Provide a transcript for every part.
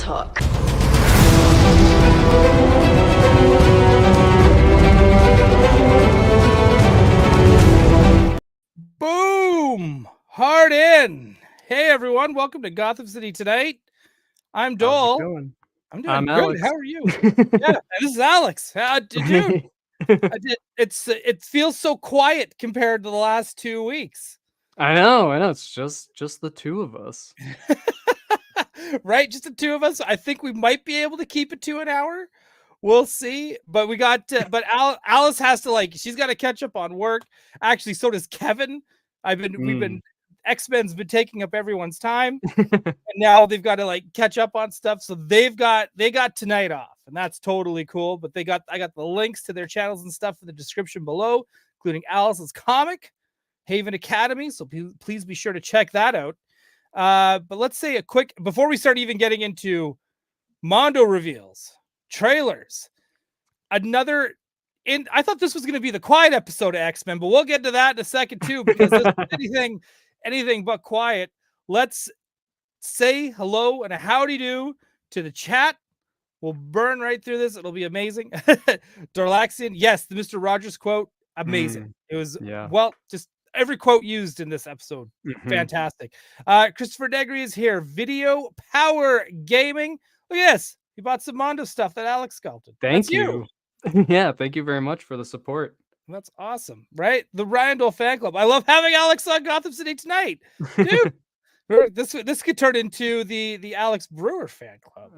talk. Boom! Hard in. Hey everyone, welcome to Gotham City Tonight. I'm How's it Doell. going? I'm doing I'm good. Alex. How are you? Yeah, and this is Alex. Dude, it feels so quiet compared to the last 2 weeks. I know. It's just the two of us. Right? Just the two of us. I think we might be able to keep it to an hour. We'll see. But we got but Alice has to she's got to catch up on work. Actually, so does Kevin. We've been X-Men's been taking up everyone's time. And now they've got to catch up on stuff. So they got tonight off, and that's totally cool. But I got the links to their channels and stuff in the description below, including Alice's comic, Haven Academy. So please be sure to check that out. But let's say a quick before we start even getting into Mondo reveals, trailers. I thought this was going to be the quiet episode of X-Men, but we'll get to that in a second too, because this is anything but quiet. Let's say hello and a howdy do to the chat. We'll burn right through this. It'll be amazing. Darlaxian, yes, the Mr. Rogers quote, amazing. It was just every quote used in this episode. Fantastic. Christopher Negri is here. Video Power Gaming. Look at this. He bought some Mondo stuff that Alex sculpted. Thank you. Yeah, thank you very much for the support. That's awesome, right? The Ryan Doell fan club. I love having Alex on Gotham City Tonight, dude. This could turn into the Alex Brewer fan club.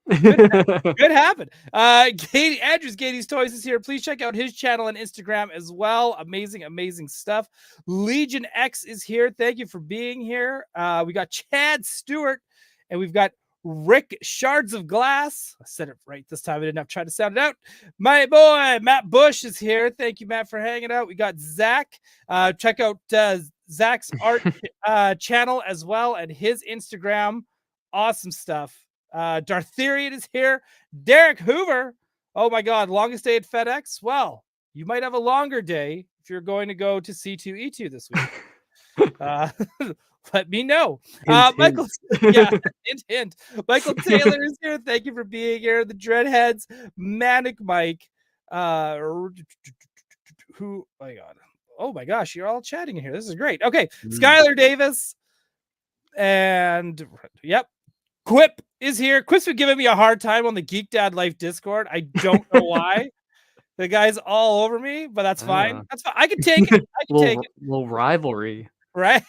Good happen. Andrew's Gatey's Toys is here. Please check out his channel and Instagram as well. Amazing stuff. Legion X is here. Thank you for being here. We got Chad Stewart, and we've got Rick Shards of Glass. I said it right this time. I didn't have to try to sound it out. My boy Matt Bush is here. Thank you, Matt, for hanging out. We got Zach. Check out Zach's art channel as well, and his Instagram. Awesome stuff. Dartherian is here. Derek Hoover. Oh my God, longest day at FedEx. Well, you might have a longer day if you're going to go to C2E2 this week. Let me know. Michael, hint. Michael Taylor is here. Thank you for being here. The Dreadheads, Manic Mike, who, oh my gosh, you're all chatting here. This is great. Okay, Skylar Davis, and Quip is here. Quip's been giving me a hard time on the Geek Dad Life Discord. I don't know why. The guy's all over me, but that's fine. That's fine. I can take it. Take it. Little rivalry. Right?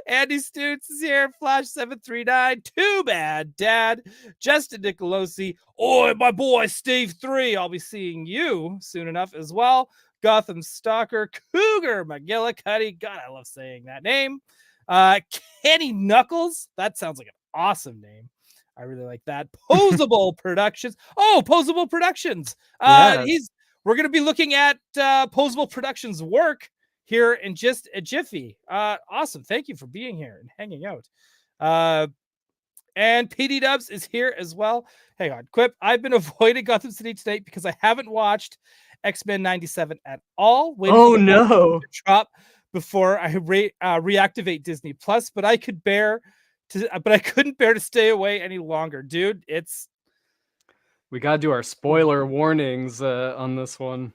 Andy Stutz is here. Flash 739. Too bad, Dad. Justin Nicolosi. Oh, my boy, Steve 3. I'll be seeing you soon enough as well. Gotham Stalker. Cougar McGillicuddy. God, I love saying that name. Kenny Knuckles. That sounds like an awesome name. I really like that. Posable Productions. Oh, Posable Productions. We're going to be looking at Posable Productions' work here in just a jiffy. Awesome. Thank you for being here and hanging out. And PD Dubs is here as well. Hang on, Quip. I've been avoiding Gotham City Tonight because I haven't watched X-Men 97 at all. Oh no! Drop before I reactivate Disney Plus, but I couldn't bear to stay away any longer, dude. We gotta do our spoiler warnings on this one.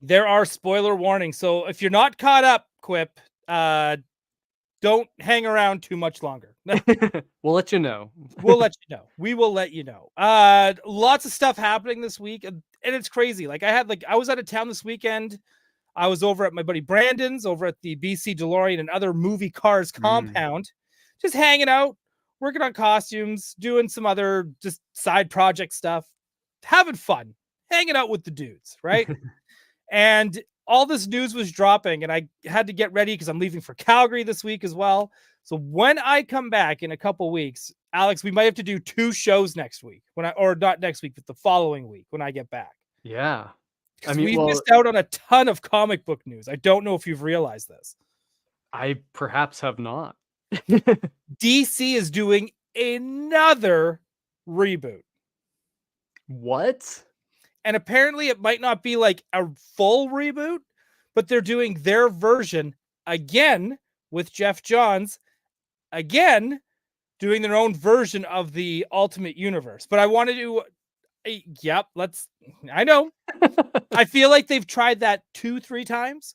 There are spoiler warnings, so if you're not caught up, Quip, don't hang around too much longer. We'll let you know. We will let you know. Lots of stuff happening this week, and it's crazy. I was out of town this weekend. I was over at my buddy Brandon's, over at the BC DeLorean and other movie cars compound, just hanging out, working on costumes, doing some other just side project stuff, having fun, hanging out with the dudes, right? And all this news was dropping, and I had to get ready because I'm leaving for Calgary this week as well. So when I come back in a couple weeks, Alex, we might have to do 2 shows next week or not next week, but the following week when I get back. Yeah. We missed out on a ton of comic book news. I don't know if you've realized this. I perhaps have not. DC is doing another reboot. What? And apparently it might not be like a full reboot, but they're doing their version again with Jeff Johns, again doing their own version of the Ultimate Universe. But I want to do, yep, I know. I feel like they've tried that 2-3 times.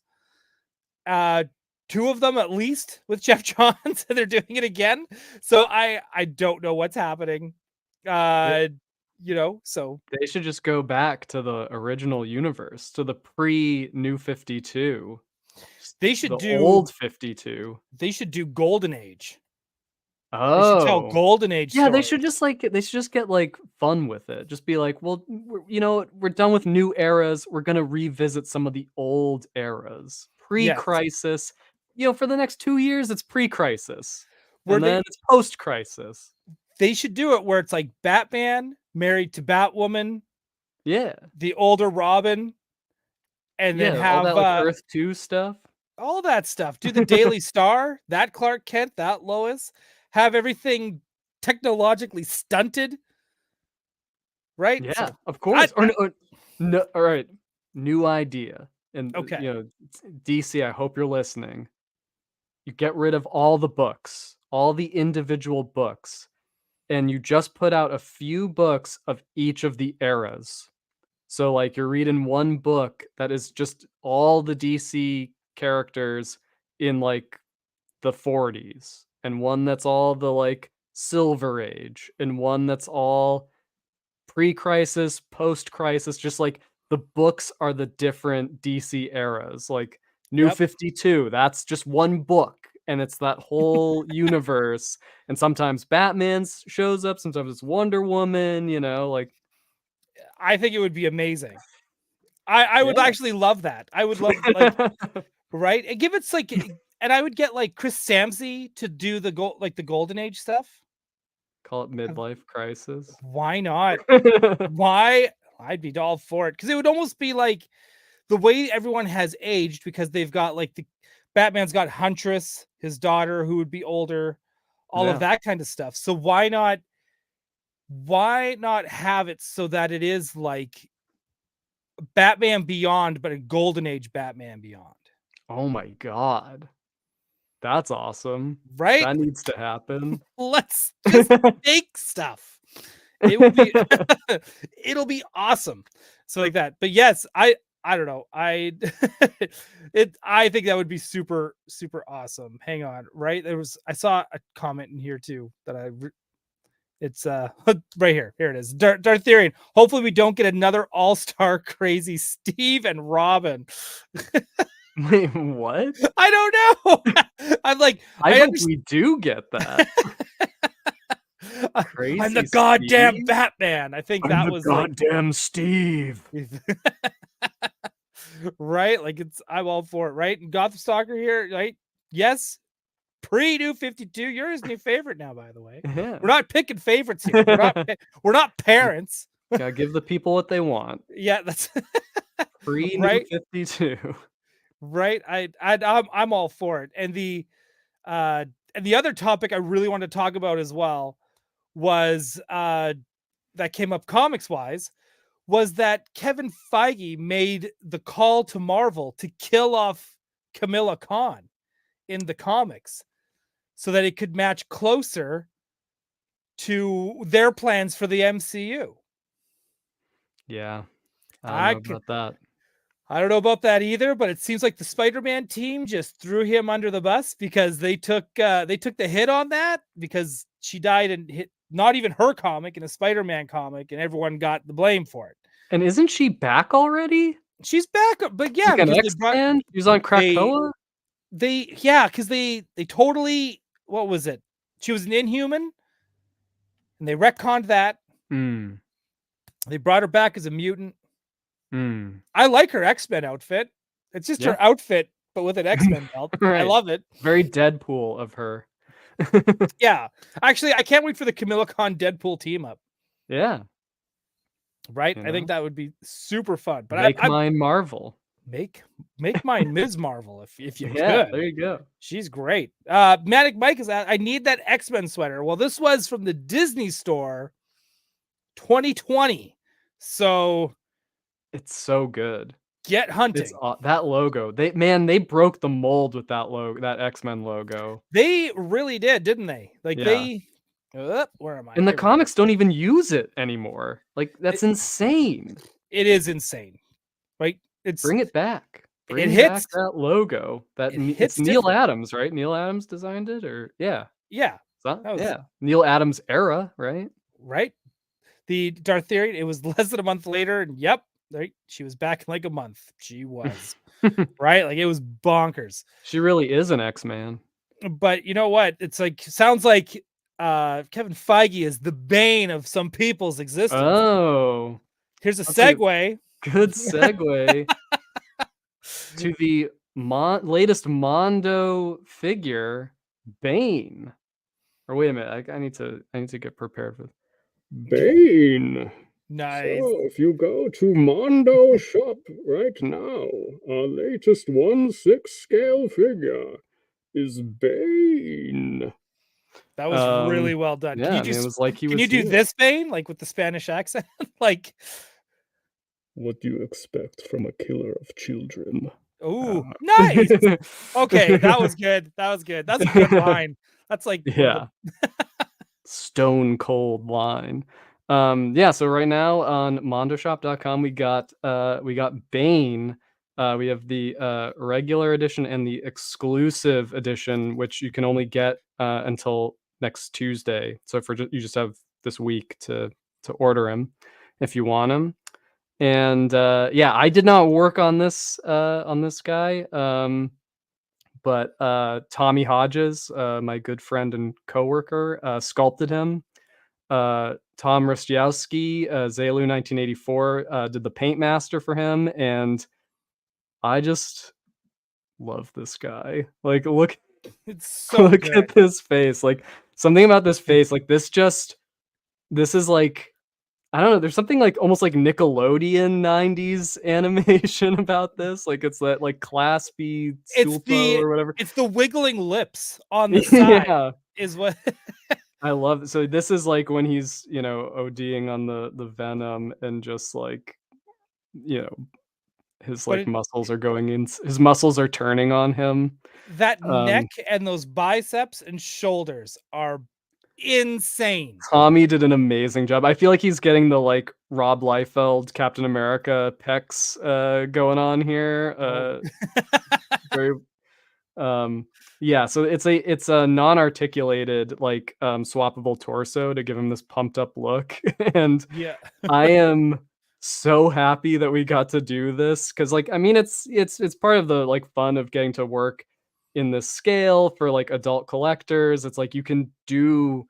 2 of them at least with Jeff Johns, and they're doing it again. So I don't know what's happening. So They should just go back to the original universe, to the pre-New 52. they should The do old 52. they should do Golden Age. They should tell Oh. Golden Age Yeah, they stories. should just, get, fun with it. Just be like, "Well, we're done with new eras, we're gonna revisit some of the old eras. Yes. Pre-crisis." For the next 2 years, it's pre-crisis, Where and then it's post-crisis. they should do it where it's like Batman married to Batwoman, Yeah. the older Robin, and then Yeah, all have that, Earth 2 stuff. all that stuff. Do the Daily Star, that Clark Kent, that Lois, have everything technologically stunted, right? Yeah, So of course. Or no, alright, new idea, and, okay, DC, I hope you're listening. You get rid of all the books, all the individual books, and you just put out a few books of each of the eras. So, you're reading one book that is just all the DC characters in, the 40s, and one that's all the, Silver Age, and one that's all pre-crisis, post-crisis, just, the books are the different DC eras, New yep. 52, that's just one book, and it's that whole universe, and sometimes Batman shows up, sometimes it's Wonder Woman, I think it would be amazing. I would Yeah. actually love that. I would love right? And give it's and I would get Chris Samsey to do the the Golden Age stuff. Call it Have- midlife crisis. Why not? Why? I'd be all for it because it would almost be like the way everyone has aged because they've got the Batman's got Huntress, his daughter, who would be older, all of Yeah. that kind of stuff. So why not? Why not have it so that it is like Batman Beyond, but a Golden Age Batman Beyond? Oh my god. That's awesome. Right? That needs to happen. Let's just make stuff. It will be it'll be awesome. So like that. But yes, I don't know. I think that would be super super awesome. Hang on, right? I saw a comment in here too that it's right here. Here it is. Dartherian. Hopefully we don't get another all-star crazy Steve and Robin. Wait, what? I don't know. I'm like, I hope we do get that. Crazy I'm the goddamn Steve? Batman. I think that was goddamn Steve. Right? I'm all for it, right? And Gotham Stalker here, right? Yes. Pre-New 52. You're his new favorite now, by the way. Yeah. We're not picking favorites here. We're not parents. Gotta give the people what they want. Yeah, that's Pre-New right. 52. Right. I'm all for it. And the other topic I really want to talk about as well was that came up comics wise was that Kevin Feige made the call to Marvel to kill off Kamala Khan in the comics so that it could match closer to their plans for the MCU. Yeah. I don't know about that. I don't know about that either, but it seems like the Spider-Man team just threw him under the bus because they took the hit on that because she died and hit not even her comic in a Spider-Man comic, and everyone got the blame for it. And isn't she back already? She's back, but yeah, Like an X-Man? She was on Krakoa? Because they totally, what was it? She was an Inhuman, and they retconned that. They brought her back as a mutant. I like her X-Men outfit. It's just her outfit, but with an X-Men belt. Right. I love it. Very Deadpool of her. Yeah. Actually, I can't wait for the Kamala Khan Deadpool team up. Yeah. Right? I think that would be super fun. But make mine Marvel. Make mine Ms. Marvel if you could. There you go. She's great. Manic Mike is I need that X-Men sweater. Well, this was from the Disney Store 2020. So it's so good. Get hunting. That logo. They broke the mold with that logo, that X-Men logo. They really did, didn't they? Where am I? And the Here we go. comics don't even use it anymore. Like, that's insane. It is insane, right? Bring it back. It Bring back hits. that logo. It It's hits Neil different. Adams, right? Neil Adams designed it, or yeah, Yeah, that was yeah. Neil Adams era, right? right. The Dartharian. It was less than a month later, and yep, right. She was back in like a month. She was right. Like it was bonkers. She really is an X-Man. But you know what? It's like sounds like Kevin Feige is the bane of some people's existence. Oh, Here's a that's a segue. good segue to the latest Mondo figure, Bane. Or wait a minute, I need to get prepared for Bane. Nice. So, if you go to Mondo Shop right now, our latest 1/6 scale figure is Bane. That was really well done. Yeah, I mean, it was like he can was you do here. this Bane like with the Spanish accent? Like, What do you expect from a killer of children? ooh, nice. Okay, that was good. That was good. That's a good line. That's like one of Yeah. Stone cold line. Yeah, so right now on mondoshop.com we got Bane. We have the regular edition and the exclusive edition, which you can only get until next Tuesday. So you just have this week to order him if you want him. And yeah, I did not work on this guy. But Tommy Hodges, my good friend and coworker, sculpted him. Tom Rostowski, Zelu 1984, did the paint master for him, and I just love this guy. Like, look, it's so look good. at this face. Like, something about this face. Like, this is like, I don't know. There's something like almost like Nickelodeon '90s animation about this. Like, it's that like claspy Sulpo or whatever. It's the wiggling lips on the side Yeah. is what I love it. So this is like when he's, ODing on the venom and just like, you know, his but like muscles are going in, his muscles are turning on him. that neck Um, and those biceps and shoulders are insane. Tommy did an amazing job. I feel like he's getting the like Rob Liefeld Captain America pecs going on here. Very yeah, so it's a non-articulated like swappable torso to give him this pumped up look. And Yeah. I am so happy that we got to do this because, like, I mean, it's part of the like fun of getting to work in this scale for like adult collectors. It's like you can do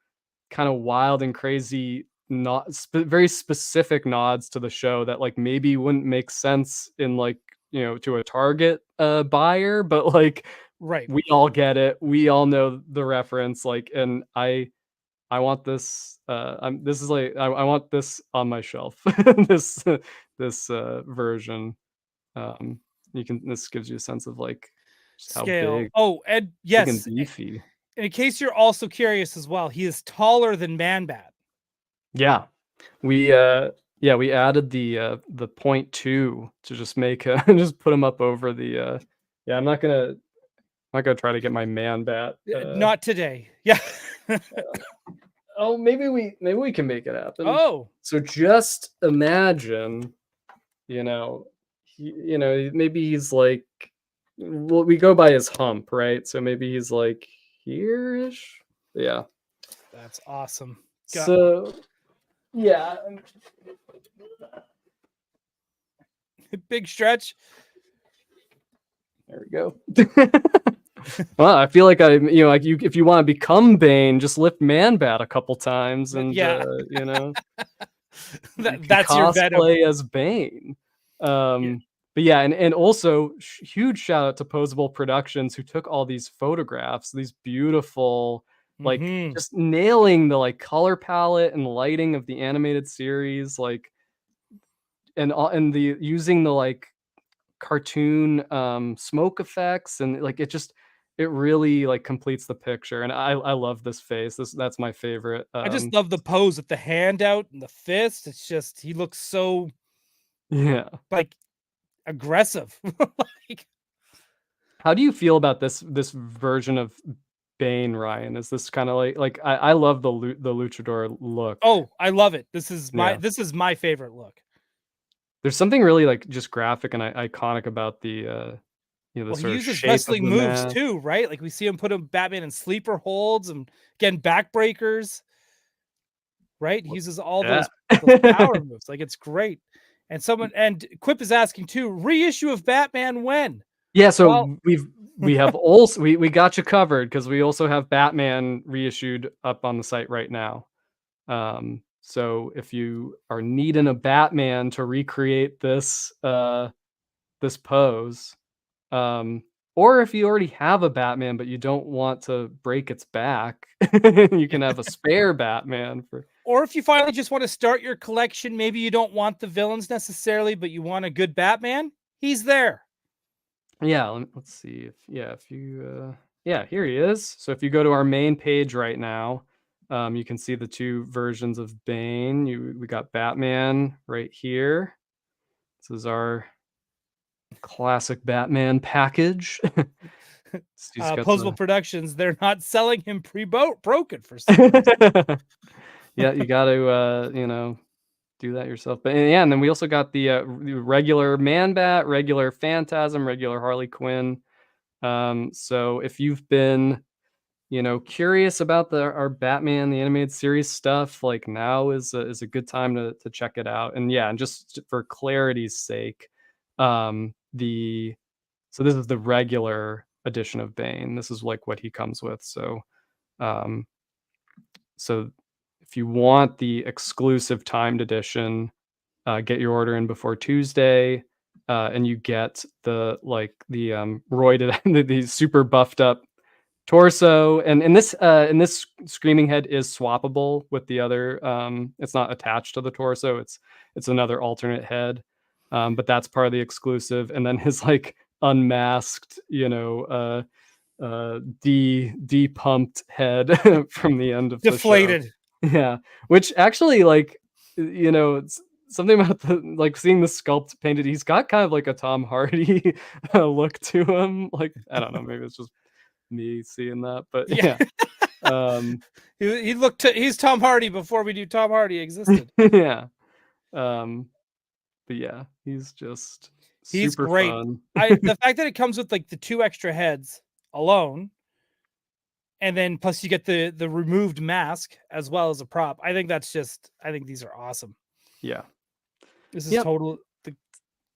kind of wild and crazy, not very specific nods to the show that like maybe wouldn't make sense in like to a Target buyer, but like Right. we all get it. We all know the reference. Like, and I want this. This is like I want this on my shelf. this version. This gives you a sense of like just how Scale. big, Oh, and big and yes, beefy. in case you're also curious as well, he is taller than Man-Bat. Yeah, we we added the 0.2 to just make just put him up over the. Yeah, I'm not gonna try to get my Man-Bat. Not today. Yeah. Oh, maybe we can make it happen. Oh. So just imagine, maybe he's like, well, we go by his hump, right? So maybe he's like here-ish. Yeah. That's awesome. So yeah. Big stretch. There we go. Well, I feel like like if you want to become Bane, just lift Man-Bat a couple times, and Yeah. that's your venom. cosplay as Bane. But yeah, and also huge shout out to Posable Productions who took all these photographs, these beautiful, like just nailing the like color palette and lighting of the animated series, like, and the using the like cartoon smoke effects, and like it really like completes the picture. And I love this face. That's my favorite. I just love the pose with the hand out and the fist. It's just he looks so like aggressive. Like, how do you feel about this version of Bane, Ryan? Is this kind of like I love the luchador look. Oh, I love it. This is Yeah. my favorite look. There's something really like just graphic and iconic about the the Well, he sort of uses shape of wrestling the moves mask. too, right? Like we see him put him Batman in sleeper holds and again backbreakers, right? He uses all Yeah. those power moves. Like it's great. And Quip is asking too, reissue of Batman when? Yeah, so Well, we have also we got you covered because we also have Batman reissued up on the site right now. So if you are needing a Batman to recreate this pose, or if you already have a Batman but you don't want to break its back, you can have a spare Batman for. or if you finally just want to start your collection, maybe you don't want the villains necessarily, but you want a good Batman, he's there. Yeah, let's see if you yeah, here he is. So if you go to our main page right now, you can see the two versions of Bane. We got Batman right here. This is our classic Batman package. He's got Posable the Productions, they're not selling him broken for some reason. yeah, you got to do that yourself. But yeah, and then we also got the regular Man Bat, regular Phantasm, regular Harley Quinn. So if you've been, curious about our Batman the animated series stuff, like now is a good time to check it out. And yeah, and just for clarity's sake, so this is the regular edition of Bane. This is like what he comes with. Um, so if you want the exclusive timed edition, get your order in before Tuesday, and you get the roided, the super buffed up torso, and this screaming head is swappable with the other. It's not attached to the torso. It's another alternate head, but that's part of the exclusive. And then his like unmasked, de-pumped head from the end of the show. Deflated. Yeah, which actually, like, it's something about the like seeing the sculpt painted. He's got kind of like a Tom Hardy look to him. Like, I don't know, maybe it's just me seeing that, but yeah. He's Tom Hardy before we knew Tom Hardy existed. Yeah. But yeah, he's just He's super great. fun. The fact that it comes with like the 2 extra heads alone, and then plus you get the removed mask as well as a prop. I think these are awesome. Yeah. This is total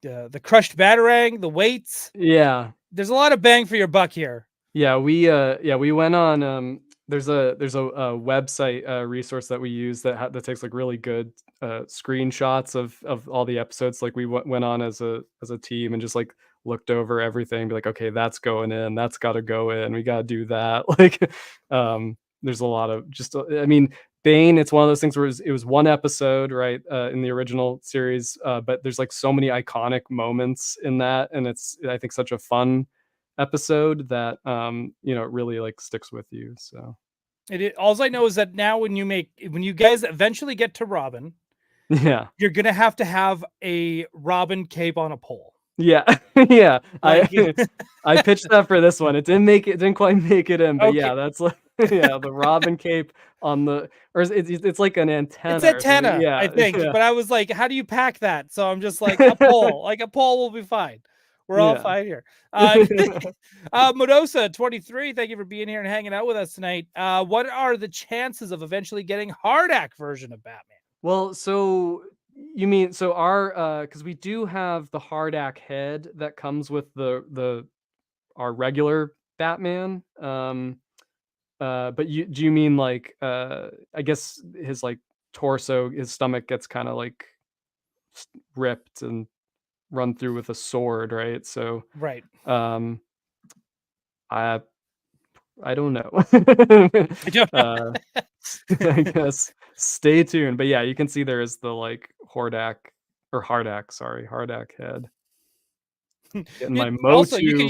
the crushed batarang, the weights. Yeah. There's a lot of bang for your buck here. Yeah, we went on there's a website resource that we use that takes like really good screenshots of all the episodes. Like we went on as a team and just like looked over everything, be like, okay, that's going in, that's got to go in, we got to do that. Like there's a lot of just I mean, Bane, it's one of those things where it was one episode, right, in the original series, but there's like so many iconic moments in that, and it's, I think, such a fun episode that it really like sticks with you. So all I know is that now when you guys eventually get to Robin, yeah, you're gonna have to have a Robin cape on a pole. Yeah. Yeah. Like, I pitched that for this one. It didn't quite make it in, but okay. yeah, that's like yeah, the Robin cape on the, or it's like an antenna. It's antenna, Yeah, I think. yeah. But I was like, how do you pack that? So I'm just like, a pole. Like a pole will be fine. We're all Yeah. fine here. Modosa 23, thank you for being here and hanging out with us tonight. What are the chances of eventually getting Hardak version of Batman? Well, so you mean, so our because we do have the Hardak head that comes with our regular Batman. But do you mean like I guess his like torso, his stomach gets kind of like ripped and run through with a sword, right? So Right. I don't know. I don't know. I guess stay tuned. But yeah, you can see there is the like Hardak head. Getting my Also, Motu you can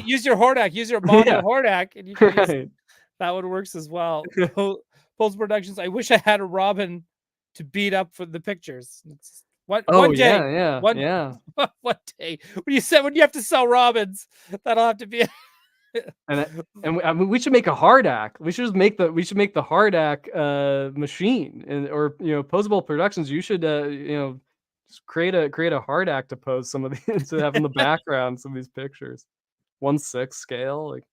use your Hordak, use your Mondo Yeah. Hordak, and you can use that one works as well. Post Productions. I wish I had a Robin to beat up for the pictures. One day. Yeah. One day. When you have to sell Robins, that'll have to be I mean, we should make a hard act. We should make the hard act machine, and or Posable Productions. You should just create a hard act to pose some of the to have in the background some of these pictures. 1/6 scale, like,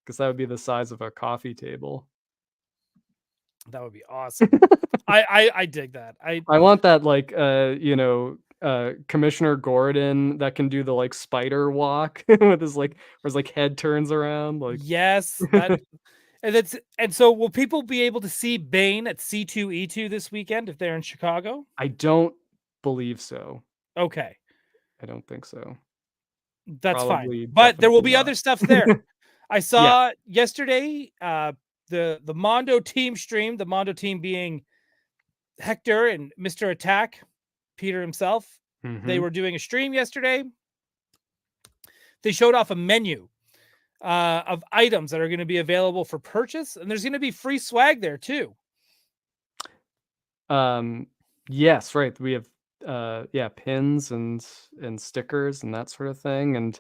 because that would be the size of a coffee table. That would be awesome. I dig that. I want that, like, Commissioner Gordon that can do the, like, spider walk with his, like, where his, like, head turns around, like. Yes, that and so will people be able to see Bane at C2E2 this weekend if they're in Chicago? I don't believe so. Okay, I don't think so. that's fine. Probably, But there will definitely be not. other stuff there. I Yeah. saw yesterday the Mondo team stream, the Mondo team being Hector and Mr. Attack, Peter himself. They Mhm. were doing a stream yesterday. They showed off a menu of items that are going to be available for purchase, and there's going to be free swag there too. Yes, right. We have yeah, pins and stickers and that sort of thing.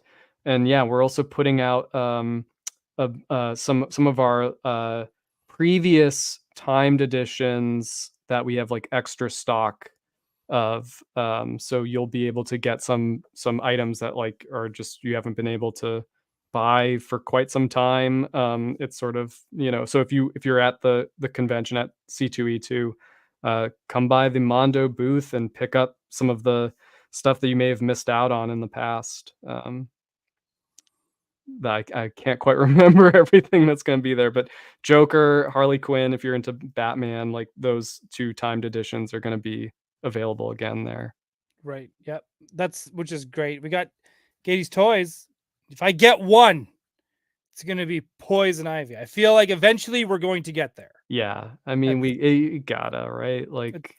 And yeah, we're also putting out some of our previous timed editions that we have like extra stock of. So you'll be able to get some items that like are just you haven't been able to buy for quite some time. It's sort of, so if you're at the convention at C2E2, come by the Mondo booth and pick up some of the stuff that you may have missed out on in the past. That I can't quite remember everything that's going to be there, but Joker, Harley Quinn, if you're into Batman, like those two timed editions are going to be available again there. Right. Yep. Which is great. We got Katie's toys. If I get one, it's going to be Poison Ivy. I feel like eventually we're going to get there. Yeah, I mean, you gotta, right? Like,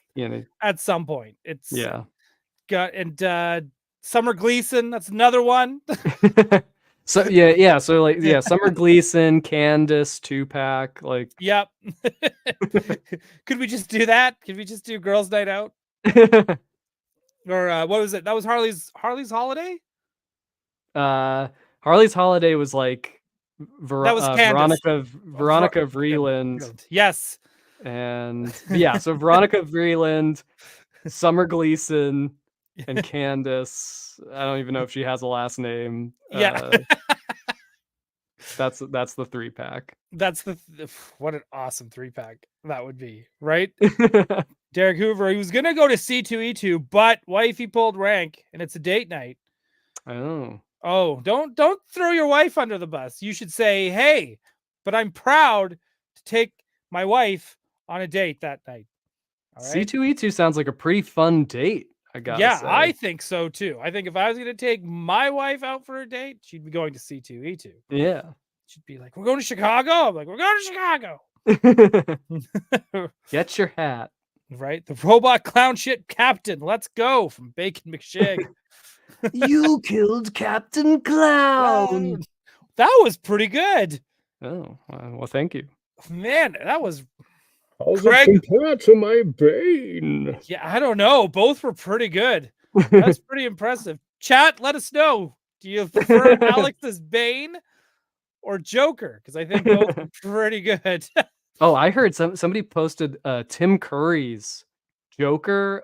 at some point. It's yeah. got and Summer Gleason, that's another one. So yeah, so like yeah, Summer Gleason, Candace, 2-pack, like. Yep. Could we just do that? Could we just do Girls Night Out? Or what was it? That was Harley's Holiday? Harley's Holiday was like That was Candace. Veronica Vreeland. Yes. And yeah, so Veronica Vreeland, Summer Gleason, and Candace. I don't even know if she has a last name. Yeah. That's the 3-pack. That's what an awesome 3-pack that would be, right? Derek Hoover, he was gonna go to C2E2, but wifey pulled rank, and it's a date night. Oh, don't throw your wife under the bus. You should say, hey, but I'm proud to take my wife on a date that night. All right? C2E2 sounds like a pretty fun date, I gotta say. I think so too. I think if I was going to take my wife out for a date, she'd be going to C2E2. Yeah. She'd be like, we're going to Chicago. I'm like, we're going to Chicago. Get your hat. Right? The robot clown shit captain. Let's go from Bacon McShig. You killed Captain Clown. That was pretty good. Oh, well, thank you. Man, that was. How's it compared to my Bane? Yeah, I don't know. Both were pretty good. That's pretty impressive. Chat, let us know. Do you prefer Alex's Bane or Joker? Because I think both are pretty good. Oh, I heard somebody posted Tim Curry's Joker,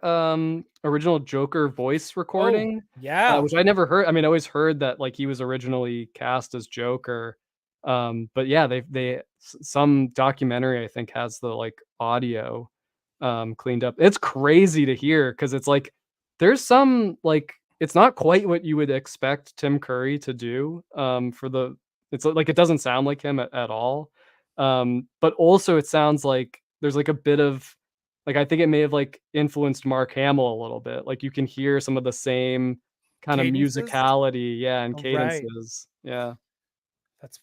original Joker voice recording. Oh, yeah. Which I never heard. I mean, I always heard that like he was originally cast as Joker. But yeah, they some documentary I think has the like audio cleaned up. It's crazy to hear because it's like there's some like it's not quite what you would expect Tim Curry to do. It's like it doesn't sound like him at all. But also it sounds like there's like a bit of like I think it may have like influenced Mark Hamill a little bit. Like you can hear some of the same kind of musicality, yeah, and cadences. Right. Yeah. That's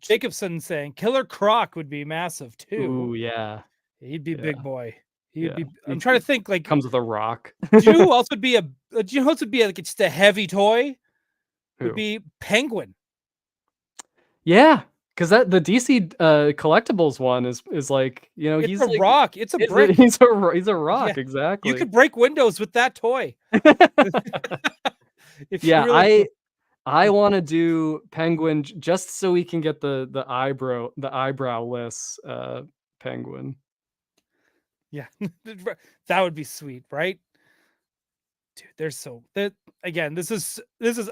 Jacobson saying Killer Croc would be massive too. Ooh, yeah. He'd be big boy. He'd be. I'm trying to think. Like comes with a rock. Do you know who else would be like just a heavy toy? Would be Penguin. Yeah, because the DC collectibles one is like he's a rock. It's a brick. He's a rock. Exactly. You could break windows with that toy. I want to do Penguin just so we can get the eyebrowless Penguin. Yeah, that would be sweet, right? Dude, again, this is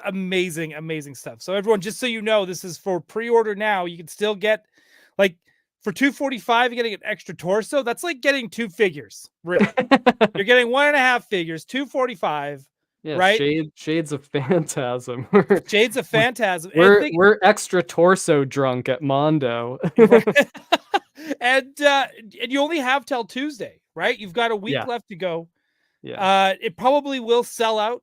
amazing stuff. So everyone, just so you know, this is for pre-order now. You can still get, like, for $245, you're getting an extra torso. That's like getting 2 figures, really. You're getting 1.5 figures, $245, Yeah, right? shades of Phantasm. Shades of Phantasm. And We're extra torso drunk at Mondo. right. And you only have till Tuesday, right? You've got a week Yeah, left to go. yeah. It probably will sell out.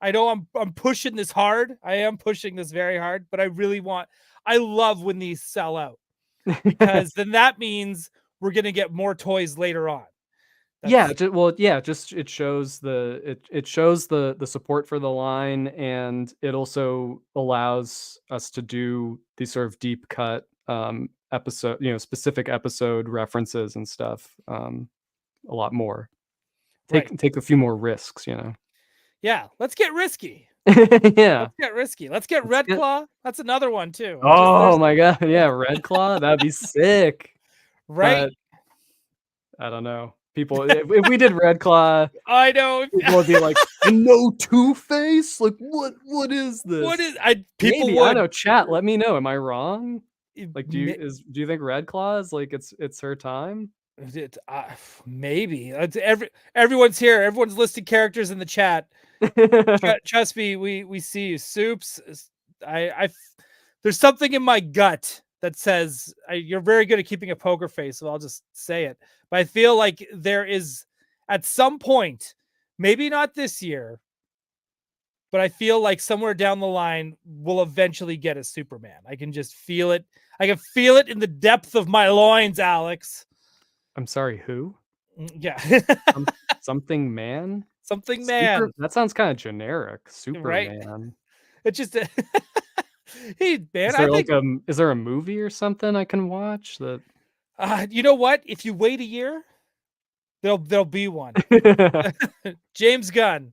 I know I'm pushing this hard. I am pushing this very hard, but I love when these sell out, because then that means we're gonna get more toys later on. Yeah, That's just it shows it shows the support for the line, and it also allows us to do these sort of deep cut episode, specific episode references and stuff a lot more. right. Take a few more risks, Yeah, let's get risky. Yeah. Let's get Let's Red get Claw. That's another one too. Oh my god, yeah, Red Claw, that'd be sick. Right. But I don't know. People, if we did Red Claw, I know. people would be like, "And no Two-Face? Like, what is What this?" is I people Maybe, I don't would know, chat, let me know. Am I wrong? Like, do ma- you think Red Claw is like it's her time? maybe everyone's here. Everyone's listing characters in the chat. Trust me, we see you. Soups. I there's something in my gut that says you're very good at keeping a poker face, so I'll just say it. But I feel like there is, at some point, maybe not this year, but I feel like somewhere down the line we'll eventually get a Superman. I can just feel it. I can feel it in the depth of my loins, Alex. I'm sorry, who? Yeah. Something man? Something man. That sounds kinda generic. Right? Superman. It just hey man, Is I there think is there a movie or something I can watch that you know what? If you wait a year, there'll be one. James Gunn,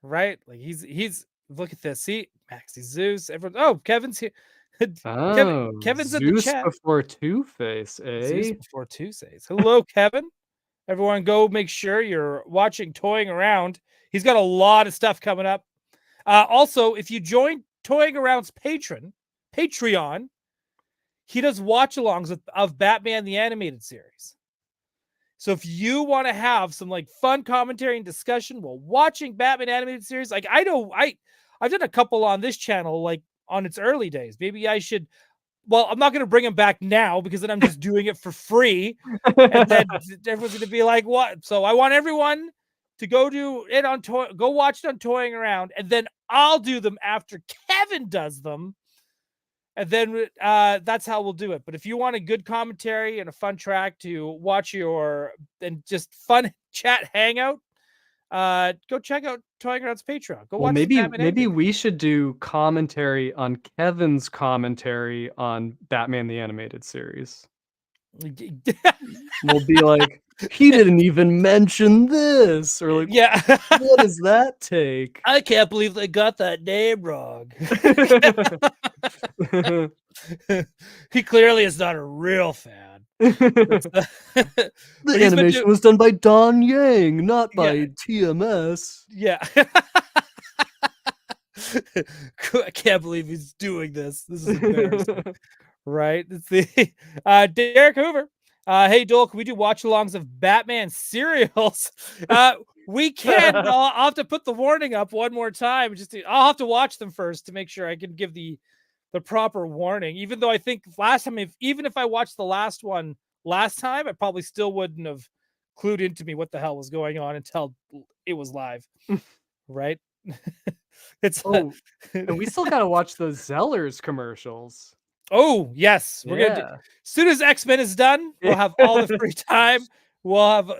right? Like he's look at this. See, Maxie Zeus, everyone. Oh, Kevin's here. Oh, Kevin's in the Zeus chat. before Two-Face, Zeus eh? before Tuesdays. Hello, Kevin. Everyone, go make sure you're watching Toying Around. He's got a lot of stuff coming up. Also, if you join Toying Around's Patreon, he does watch-alongs of Batman the Animated Series. So if you want to have some like fun commentary and discussion while watching Batman Animated Series, like I know I've done a couple on this channel, like on its early days. Maybe I should. Well, I'm not going to bring them back now because then I'm just doing it for free, and then everyone's going to be like, "What?" So I want everyone to go go watch it on Toying Around, and then I'll do them after Kevin does them. And then that's how we'll do it. But if you want a good commentary and a fun track to watch and just fun chat hangout, go check out Toying Around's Patreon. Go Well, watch the Batman maybe animated. we should do commentary on Kevin's commentary on Batman the Animated Series. We'll be like, "He didn't even mention this," or like, Yeah. "What does that take?" I can't believe they got that name wrong. He clearly is not a real fan. The But animation was done by Don Yang, not by Yeah. TMS. Yeah. I can't believe he's doing this. This is embarrassing. Right? It's the Derek Hoover. Hey Doel, can we do watch-alongs of Batman serials? We can. I'll have to put the warning up one more time. I'll have to watch them first to make sure I can give the proper warning. Even though I think last time, even if I watched the last one last time, I probably still wouldn't have clued into me what the hell was going on until it was live. Right? It's and we still gotta watch those Zellers commercials. Oh yes, we're gonna do. Yeah. As soon as X-Men is done, we'll have all the free time. We'll have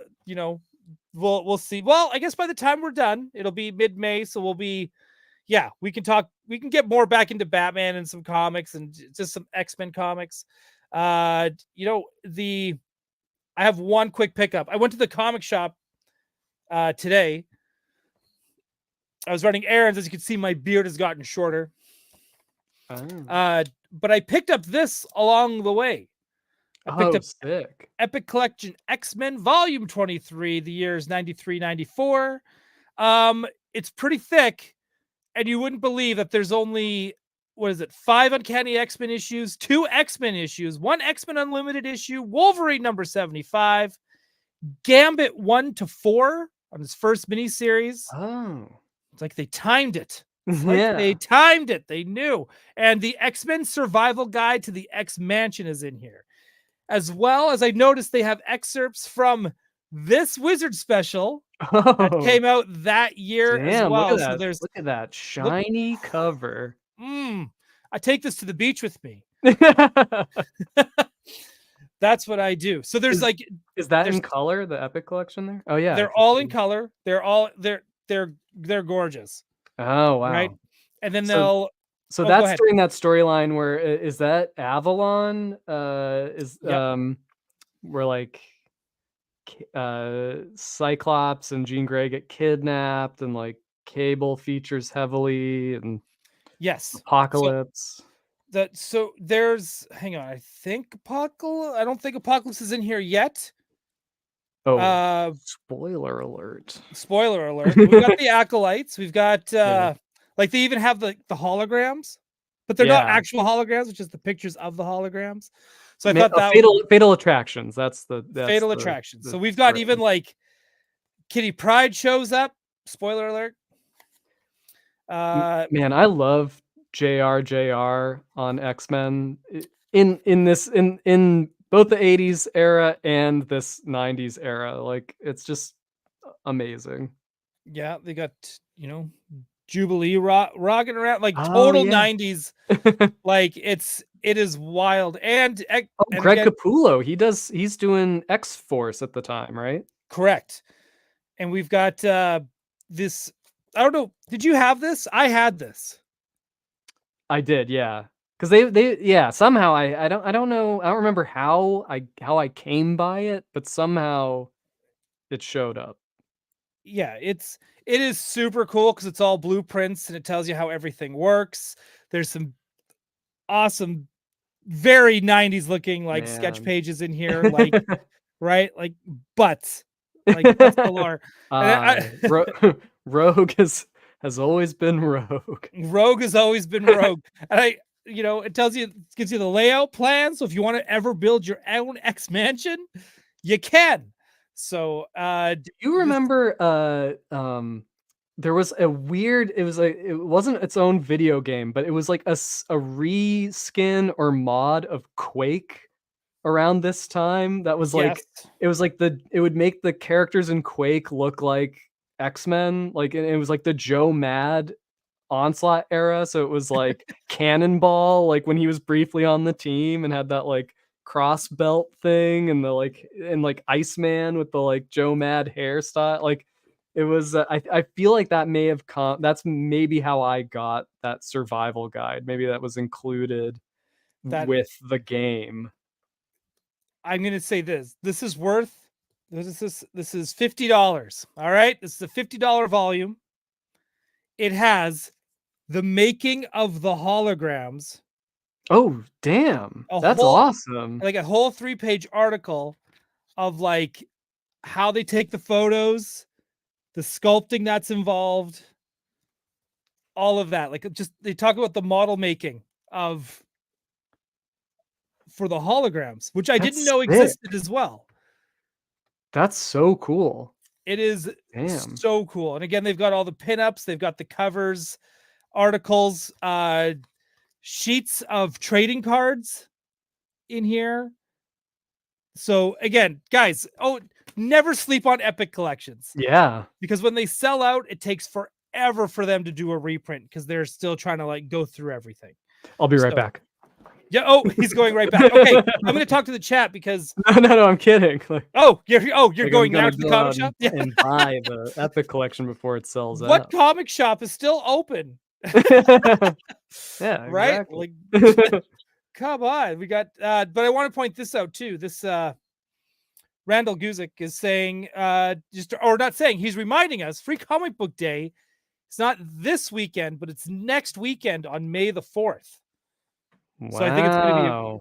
we'll see. Well, I guess by the time we're done, it'll be mid-May, so we can talk. We can get more back into Batman and some comics and just some X-Men comics. I have one quick pickup. I went to the comic shop today. I was running errands. As you can see, my beard has gotten shorter. Oh. But I picked up this along the way. I picked Oh, up sick. Epic Collection X-Men Volume 23, the years 93, 94. It's pretty thick, and you wouldn't believe that there's only, what is it, 5 Uncanny X-Men issues, 2 X-Men issues, 1 X-Men Unlimited issue, Wolverine number 75, Gambit 1 to 4 on his first miniseries. Oh. It's like they timed it. It's like they Yeah. timed it. They knew. And the X-Men Survival Guide to the X-Mansion is in here. As well as I noticed they have excerpts from this Wizard special that Oh. came out that year as Damn, look at well. So that. there's, Look at that look, shiny cover. I take this to the beach with me. That's what I do. So there's like, Is that there's, in color, the Epic collection there? Oh yeah, I they're can all in see. color. They're gorgeous, Oh right? wow. And then So they'll, so oh, go that's ahead. during that storyline where is that Avalon? Is Yep. where like Cyclops and Jean Grey get kidnapped and like Cable features heavily and Yes. So Apocalypse. so there's, hang on, I don't think Apocalypse is in here yet. Oh, Uh spoiler alert. Spoiler alert. We've got the acolytes. We've got Yeah. like they even have the holograms, but they're not Yeah. actual holograms, which is the pictures of the holograms. So I Ma thought that Fatal Attractions. That's Fatal the Attraction. the So we've got even term. like Kitty Pryde shows up. Spoiler alert. Man, I love JR on X-Men in this in both the 80s era and this 90s era. Like it's just amazing. Yeah, they got, Jubilee rocking around like Oh total yeah. 90s. Like it is wild. And Oh, Greg again, Capullo. He's doing X-Force at the time, right? correct. And we've got this, I don't know, did you have this? I had this. I did, yeah. Because they yeah, somehow I don't know, I don't remember how I came by it, but somehow it showed up. Yeah, it is super cool because it's all blueprints and it tells you how everything works. There's some awesome, very 90s looking like sketch Man. pages in here, like, right, like butts galore. And Ro Rogue has always been Rogue. Rogue has always been Rogue. And it tells you, gives you the layout plan. So if you want to ever build your own X Mansion, you can. So Do you remember, there was a weird it wasn't its own video game, but it was like a reskin or mod of Quake around this time that was yes, like it was like it would make the characters in Quake look like X-Men, like, and it was like the Joe Mad Onslaught era, so it was like Cannonball, like when he was briefly on the team and had that like cross belt thing and the like and like Iceman with the like Joe Mad hairstyle. Like it was I feel like that may have that's maybe how I got that survival guide. Maybe that was included that with the game. I'm gonna say this. This is $50. All right. This is a $50 volume. It has the making of the holograms, Oh, damn. a That's whole awesome. like a whole 3-page article of like how they take the photos, the sculpting that's involved, all of that. Like just they talk about the model making of for the holograms, which I didn't That's know sick. existed as well. That's so cool. It is Damn. so cool. And again, they've got all the pinups, they've got the covers, articles, sheets of trading cards in here. So again, guys, never sleep on Epic collections Yeah. because when they sell out, it takes forever for them to do a reprint because they're still trying to like go through everything. I'll be right So, back. yeah. Oh, he's going right back. Okay, I'm going to talk to the chat because. No, I'm kidding. Like, You're like going I'm now gonna to the go comic out shop. Yeah. and buy the Epic collection before it sells What out. comic shop is still open? Yeah, Right? exactly. Like, come on. We got, but I want to point this out too. This Randall Guzik is saying, he's reminding us Free Comic Book Day. It's not this weekend, but it's next weekend on May the 4th. So I think Wow.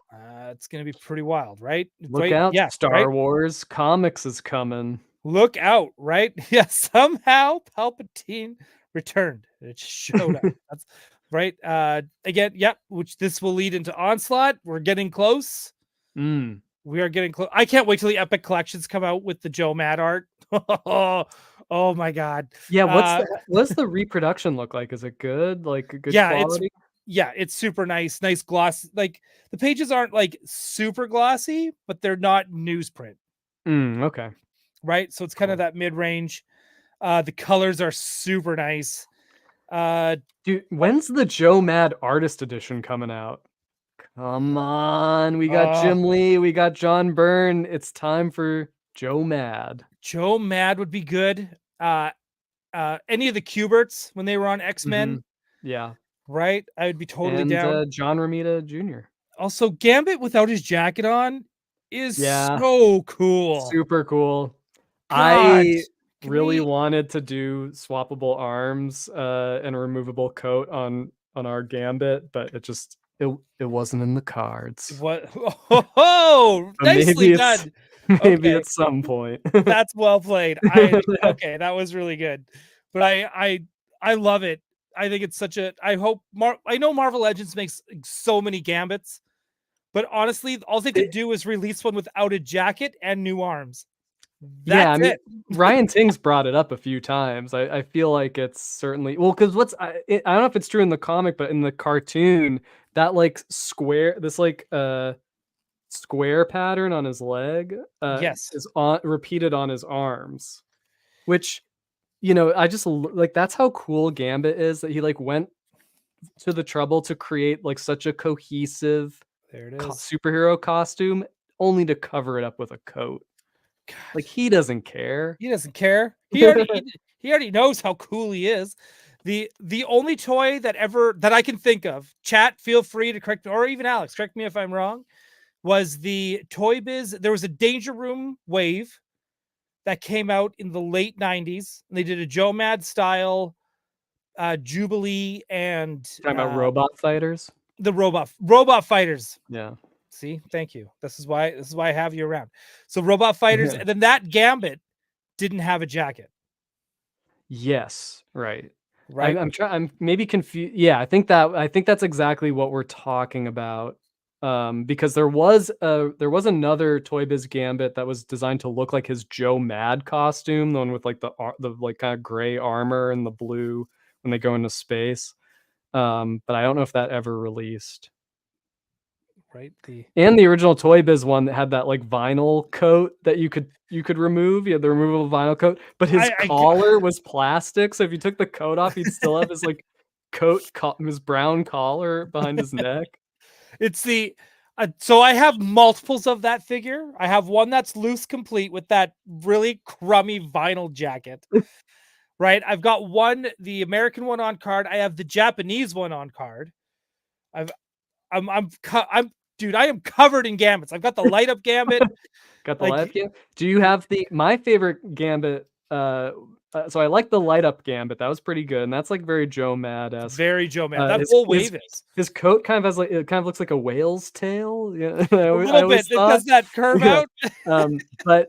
it's gonna be pretty wild, right? Look Right? out, Yeah, right? Star Wars Comics is coming. Look out, right? Yeah, somehow Palpatine returned. It showed up. That's right. Again, yep, which this will lead into Onslaught. We're getting close. Mm. We are getting close. I can't wait till the Epic Collections come out with the Joe Mad art. Oh my god. Yeah, Uh what's the reproduction look like? Is it good? Like, good yeah, it's quality? yeah, it's super nice. Nice gloss. Like the pages aren't like super glossy, but they're not newsprint, Okay, right? So it's kind of cool. that mid-range. The colors are super nice. Uh Dude, when's the Joe Mad Artist Edition coming out? Come on, we got uh Jim Lee, we got John Byrne. It's time for Joe Mad. Joe Mad would be good. Any of the Cuberts when they were on X-Men, Mhm. Yeah, right? I would be totally and, down. John Romita Jr. Also, Gambit without his jacket on is Yeah, so cool. super cool. God, I can really we wanted to do swappable arms, and a removable coat on our Gambit, but it wasn't in the cards. what oh, But nicely maybe it's done. maybe Okay, at some point. that's well played. I okay, that was really good. But I love it. I think it's such a I hope I know Marvel Legends makes so many Gambits, but honestly, all they They could do is release one without a jacket and new arms. Yeah, I That's mean, it. Ryan Ting's brought it up a few times. I feel like it's certainly well, because I don't know if it's true in the comic, but in the cartoon, that, like, square pattern on his leg, Yes, is on repeated on his arms, which, I just like, that's how cool Gambit is that he, like, went to the trouble to create, like, such a cohesive there it is. superhero costume only to cover it up with a coat. God. Like, he doesn't care. He doesn't care. He already knows how cool he is. The only toy that I can think of, chat, feel free to correct me, or even Alex, correct me if I'm wrong, was the Toy Biz. There was a Danger Room wave that came out in the late 90s. And they did a Joe Mad style Jubilee and Talking about robot fighters? the robot fighters. Yeah. See, thank you. This is why I have you around. So robot fighters, Yeah. and then that Gambit didn't have a jacket, Yes, right. right? I'm maybe confused. Yeah, I think that's exactly what we're talking about. Because there was another Toy Biz Gambit that was designed to look like his Joe Mad costume, the one with, like, the, like, kinda gray armor and the blue when they go into space. But I don't know if that ever released. Right. And the original Toy Biz one that had that, like, vinyl coat that you could remove. You had the removable vinyl coat, but his I collar was plastic, so if you took the coat off, he'd still have his, like, his brown collar behind his neck. it's the so I have multiples of that figure. I have one that's loose complete with that really crummy vinyl jacket. Right. I've got the American one on card. I have the Japanese one on card. I've I'm dude, I am covered in gambits. I've got the light up gambit. Got the light up Like gambit? Do you have my favorite gambit, so I like the light up gambit, that was pretty good, and that's, like, very Joe Mad-esque. very Joe Man. That His whole his wave is his coat kind of has, like, it kind of looks like a whale's tail, yeah, a I little bit. always It thought. does that curve Yeah, out. but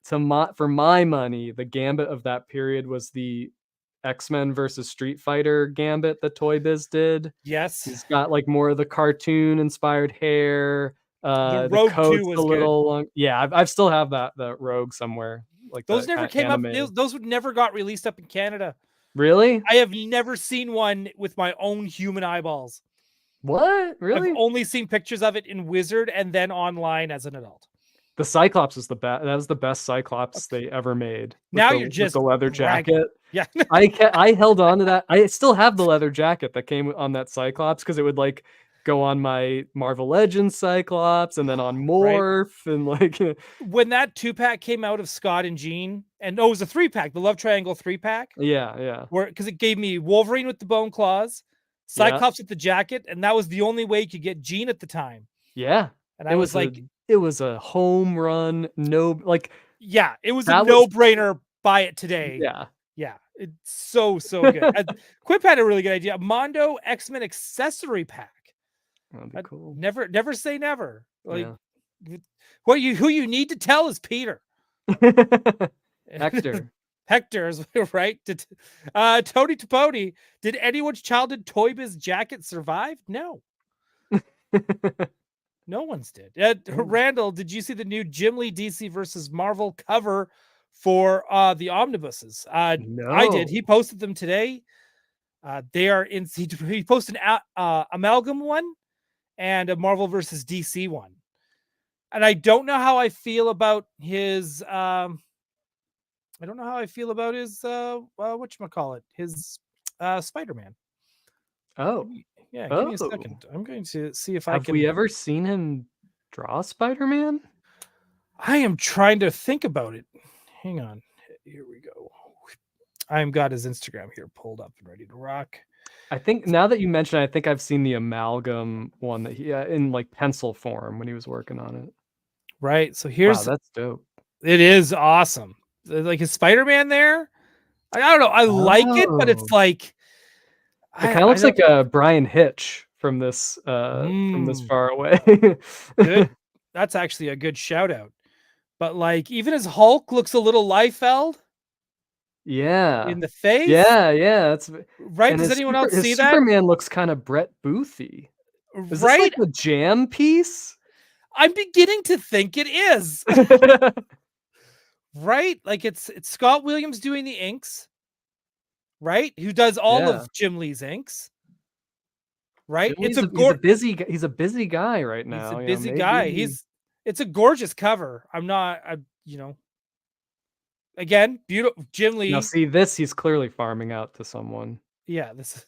for my money, the gambit of that period was the X-Men versus Street Fighter gambit that Toy Biz did. Yes. He's got, like, more of the cartoon-inspired hair, The the Rogue 2 coat's a was good. little long. Yeah, I still have that Rogue somewhere, like, Those that never kinda came up. anime. Those would never got released up in Canada. Really? I have never seen one with my own human eyeballs. What? I've Really? only seen pictures of it in Wizard and then online as an adult. The Cyclops was the best. That was the best Cyclops they ever made with Now the you're with the just leather bragging. jacket. Yeah. I held on to that. I still have the leather jacket that came on that Cyclops because it would, like, go on my Marvel Legends Cyclops and then on Right. Morph and, like, When that 2-pack came out of Scott and Jean, and oh, it was a 3-pack, the Love Triangle 3-pack, yeah, yeah, where because it gave me Wolverine with the bone claws, yeah, Cyclops with the jacket, and that was the only way you could get Jean at the time. yeah. And It I was was a like, it was a home run. No, like, yeah, it was a that was no-brainer. Buy it today. yeah. Yeah, it's so good. Quip had a really good idea. A Mondo X-Men accessory pack. That'd be cool. Never say never. Like, Yeah. who you need to tell is Peter. Hector. Hector is right. Tony Taponi, did anyone's childhood Toy Biz jacket survive? No, no one's did. Randall, did you see the new Jim Lee DC versus Marvel cover for the omnibuses? I did. No. He posted them today. They are in. He posted an amalgam one and a Marvel versus DC one. And I don't know how I feel about his. I don't know how I feel about his. Whatchamacallit? His Spider-Man. Oh. Yeah, give me a Oh. second. I'm going to see if I Have can. we ever seen him draw Spider-Man? I am trying to think about it. Hang on. Here we go. I've got his Instagram here pulled up and ready to rock. I think now that you mention it, I think I've seen the amalgam one that he in like pencil form when he was working on it. Right. So Wow, here's that's dope. it is awesome. Like his Spider-Man there. I don't know. I like it, but it's Oh. like It kind of I looks don't. like Brian Hitch from this far away. Good. That's actually a good shout out. But like even his Hulk looks a little Liefeld Yeah. in the face. Yeah, yeah, that's Right? and Does anyone else his see that? Superman looks kinda Brett Boothy. Is this Right? like the jam piece? I'm beginning to think it is. Right? Like it's Scott Williams doing the inks, right? Who does all Yeah. of Jim Lee's inks, right? Jim Lee's he's a busy guy right he's a now, busy guy. maybe It's a gorgeous cover. Again, beautiful Jim now Lee. see this, he's clearly farming out to someone. Yeah, this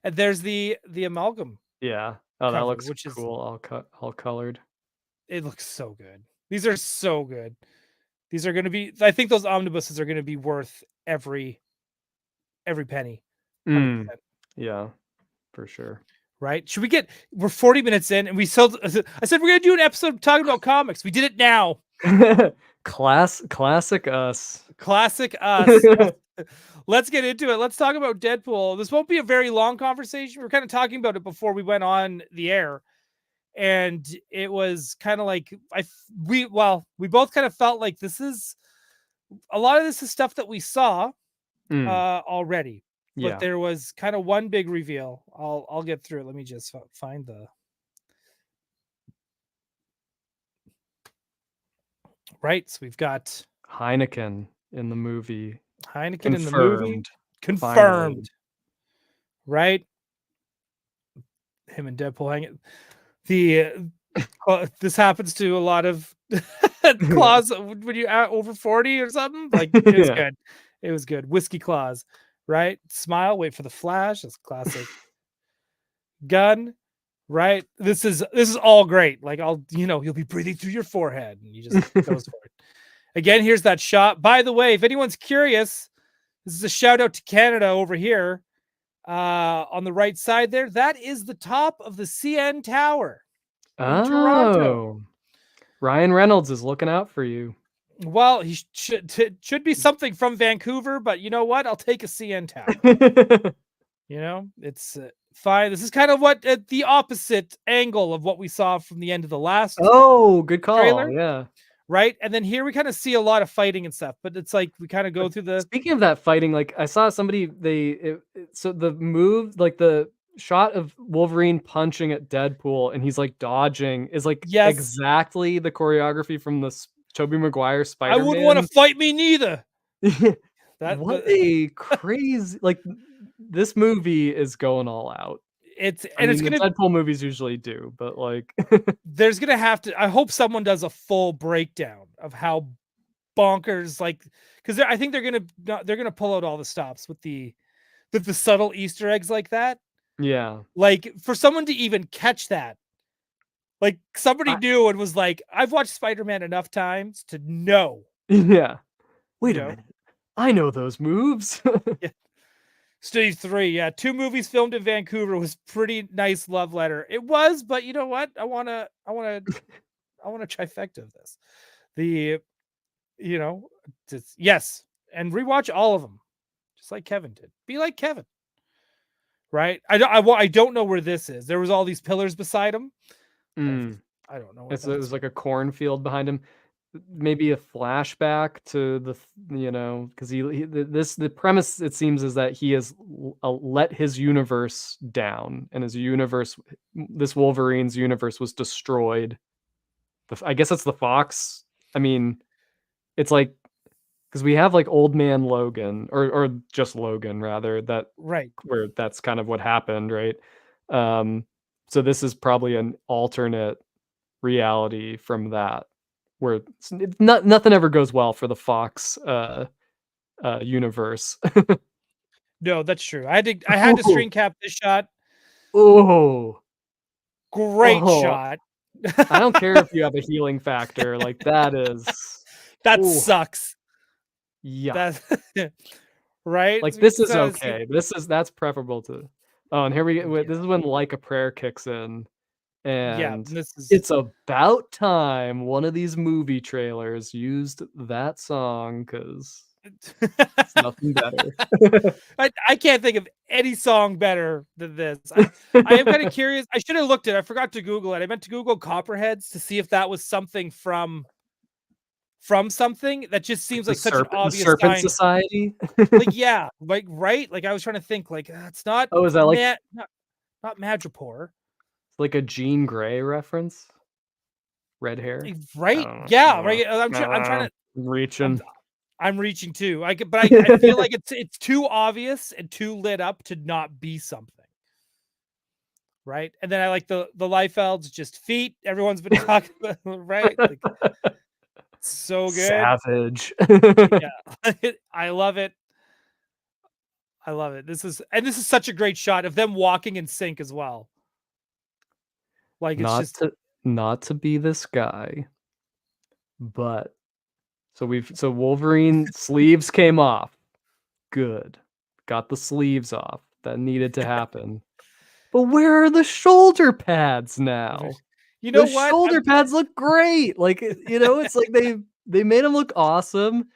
and there's the amalgam Yeah. Oh, that cover, looks which is cool, all colored. it looks so good. These are so good. These are going to be I think those omnibuses are going to be worth every penny. 100%. Yeah, for sure. Right? Should we get we're 40 minutes in and we still I said we're going to do an episode talking about comics. We did it now. Classic us. Classic us. Let's get into it. Let's talk about Deadpool. This won't be a very long conversation. We were kind of talking about it before we went on the air. And it was kind of like we both kind of felt like this is a lot of this is stuff that we saw already. But Yeah. there was kind of one big reveal. I'll get through it. Let me just find the right. So we've got Heineken in the movie. Heineken in the movie. Confirmed. Finally. Right? Him and Deadpool hanging. This happens to a lot of claws when you're over 40 or something. Like it was good. It was good. Whiskey claws, right? Smile, wait for the flash. That's classic. Gun, right? This is all great. Like you'll be breathing through your forehead and you just goes for it. Again, here's that shot. By the way, if anyone's curious, this is a shout out to Canada over here. On the right side there, that is the top of the CN Tower in Toronto. Ryan Reynolds is looking out for you. Well, he should be something from Vancouver, but you know what? I'll take a CN Tower. It's fine. This is kind of what the opposite angle of what we saw from the end of the last. Oh, good call. Trailer. Yeah. Right. And then here we kind of see a lot of fighting and stuff, but it's like we kind of go through the. Speaking of that fighting, like I saw somebody, so the move, like the shot of Wolverine punching at Deadpool and he's like dodging is like exactly the choreography from the Tobey Maguire Spider-Man. I wouldn't want to fight me neither. What a crazy, like this movie is going all out. It's gonna Deadpool movies usually do, but like there's gonna have to. I hope someone does a full breakdown of how bonkers, like, because I think they're gonna pull out all the stops with the subtle Easter eggs like that. Yeah, like for someone to even catch that, like somebody knew and was like, I've watched Spider-Man enough times to know. Yeah. Wait a minute, I know those moves. Yeah. Studio 3, yeah, 2 movies filmed in Vancouver was pretty nice love letter. It was, but you know what? I want a trifecta of this. Yes, and rewatch all of them, just like Kevin did. Be like Kevin, right? I don't know where this is. There was all these pillars beside him. Mm. I don't know what It that's. was like a cornfield behind him. Maybe a flashback to because the premise, it seems, is that he has let his universe down, and this Wolverine's universe was destroyed. I guess it's the Fox. I mean, it's like, because we have like Old Man Logan, or just Logan rather, Right. where that's kind of what happened, right? Um, so this is probably an alternate reality from that, where nothing ever goes well for the Fox universe. No, that's true. I had to Ooh, screen cap this shot. oh, Great oh! shot. I don't care if you have a healing factor. Like, that is, That ooh, sucks. yuck. That right? Like, this is So okay. That's preferable to. Oh, and here we go. yeah, This is when Like a Prayer kicks in, yeah. and This is it's about time one of these movie trailers used that song, because it's nothing better. I can't think of any song better than this. I am kind of curious. I should have looked at it. I forgot to Google it. I meant to Google Copperheads to see if that was something from something. That just Like seems like such an the obvious Serpent sign. Society? Like, yeah, like, right? Like, I was trying to think, like, it's not Oh, is that like not Madripoor. a Jean Grey reference? Red hair? Like, I right? don't know. Yeah, I don't know. right. I'm I don't trying know. to. I'm Reaching. I'm reaching too. But I feel like it's too obvious and too lit up to not be something, right? And then I like the Liefelds, just feet. Everyone's been talking about, right? Like, so good. Savage. Yeah, I love it. I love it. This is such a great shot of them walking in sync as well. Like, it's Not just to not to be this guy, but so Wolverine sleeves came off. Good. Got the sleeves off. That needed to happen. But where are the shoulder pads now? you know The what? shoulder pads look great. Like, it's like they made them look awesome.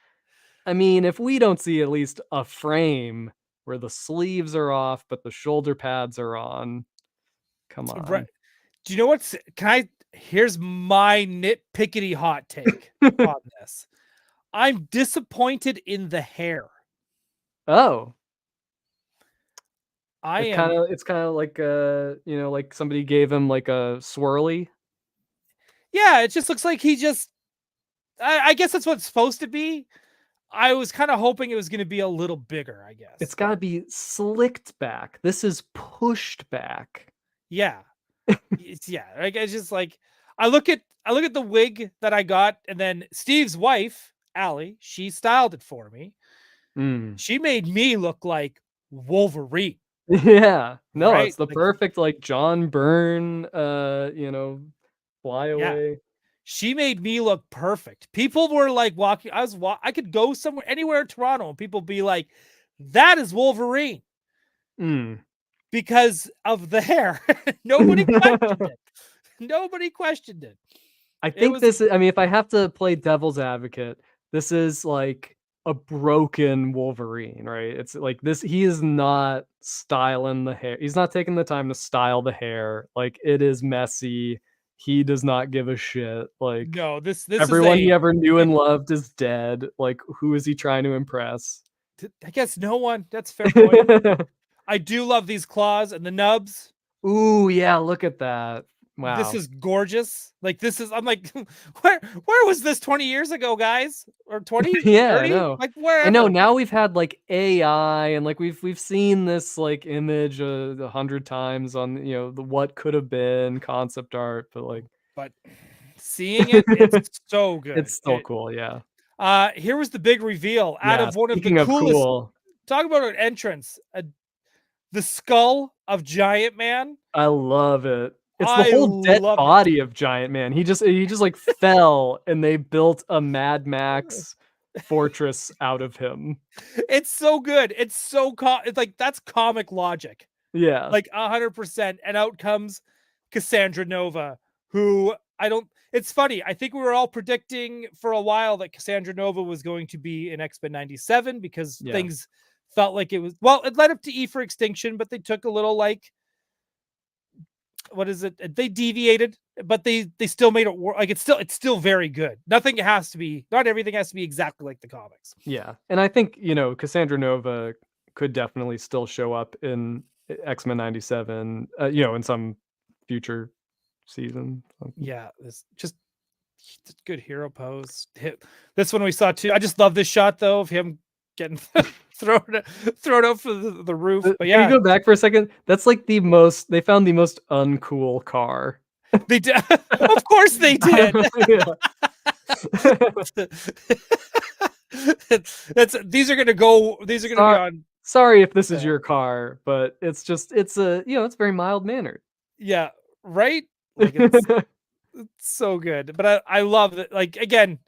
I mean, if we don't see at least a frame where the sleeves are off but the shoulder pads are on, come Right. on. Do you know what's can I here's my nitpickety hot take on this. I'm disappointed in the hair. Oh, I am it's kind of like like somebody gave him like a swirly. yeah, it just looks like he just I guess that's what it's supposed to be. I was kind of hoping it was going to be a little bigger, I It's guess. got to be slicked back. This is pushed back. Yeah. Yeah, like, it's just like I look at the wig that I got, and then Steve's wife, Allie, she styled it for me. Mm. She made me look like Wolverine, Yeah. No, right? it's the Like, perfect like John Byrne fly yeah, away. she made me look perfect. People were like walking. I could go somewhere, anywhere in Toronto, and people be like, "That is Wolverine," Mm. because of the hair. Nobody questioned it. Nobody questioned it. I It think was I mean, if I have to play devil's advocate, this is like a broken Wolverine, right? It's like this, he is not styling the hair. He's not taking the time to style the hair. Like, it is messy. He does not give a shit. Like, no. This is everyone he a. ever knew and loved is dead. Like, who is he trying to impress? I guess no one. That's a fair point. I do love these claws and the nubs. Ooh, yeah, look at that. This Wow. is gorgeous. Like, this is. I'm like, where was this 20 years ago, guys? Or 20, Yeah, I 30? know. Like, I know, wherever. now we've had, like, AI, and, like, we've seen this, like, image, 100 times on, the what could have been concept art, but, like, But seeing it, it's so good. it's still cool, yeah. Here was the big reveal out Yeah, of one of the speaking of coolest. cool, Talk about an entrance. The skull of Giant Man. I love it. It's the I whole dead loved it. body of Giant Man. He just, like, fell, and they built a Mad Max fortress out of him. It's so good. It's so it's like that's comic logic. Yeah. Like 100%. And out comes Cassandra Nova, who I don't. It's funny. I think we were all predicting for a while that Cassandra Nova was going to be in X-Men 97 because Yeah. felt like it was, well, it led up to E for Extinction, but they took a little like, what is it? They deviated, but they still made it work. Like it's still very good. Not everything has to be exactly like the comics. Yeah, and I think, Cassandra Nova could definitely still show up in X-Men 97, in some future season. Yeah, it's just good hero pose. This one we saw too. I just love this shot though of him getting thrown out for the roof. But yeah, can you go back for a second? That's like they found the most uncool car. They did. Of course they did. These are gonna be on. Sorry if this is your car, but it's it's very mild mannered. Yeah, right. Like it's so good. But I love that. Like again,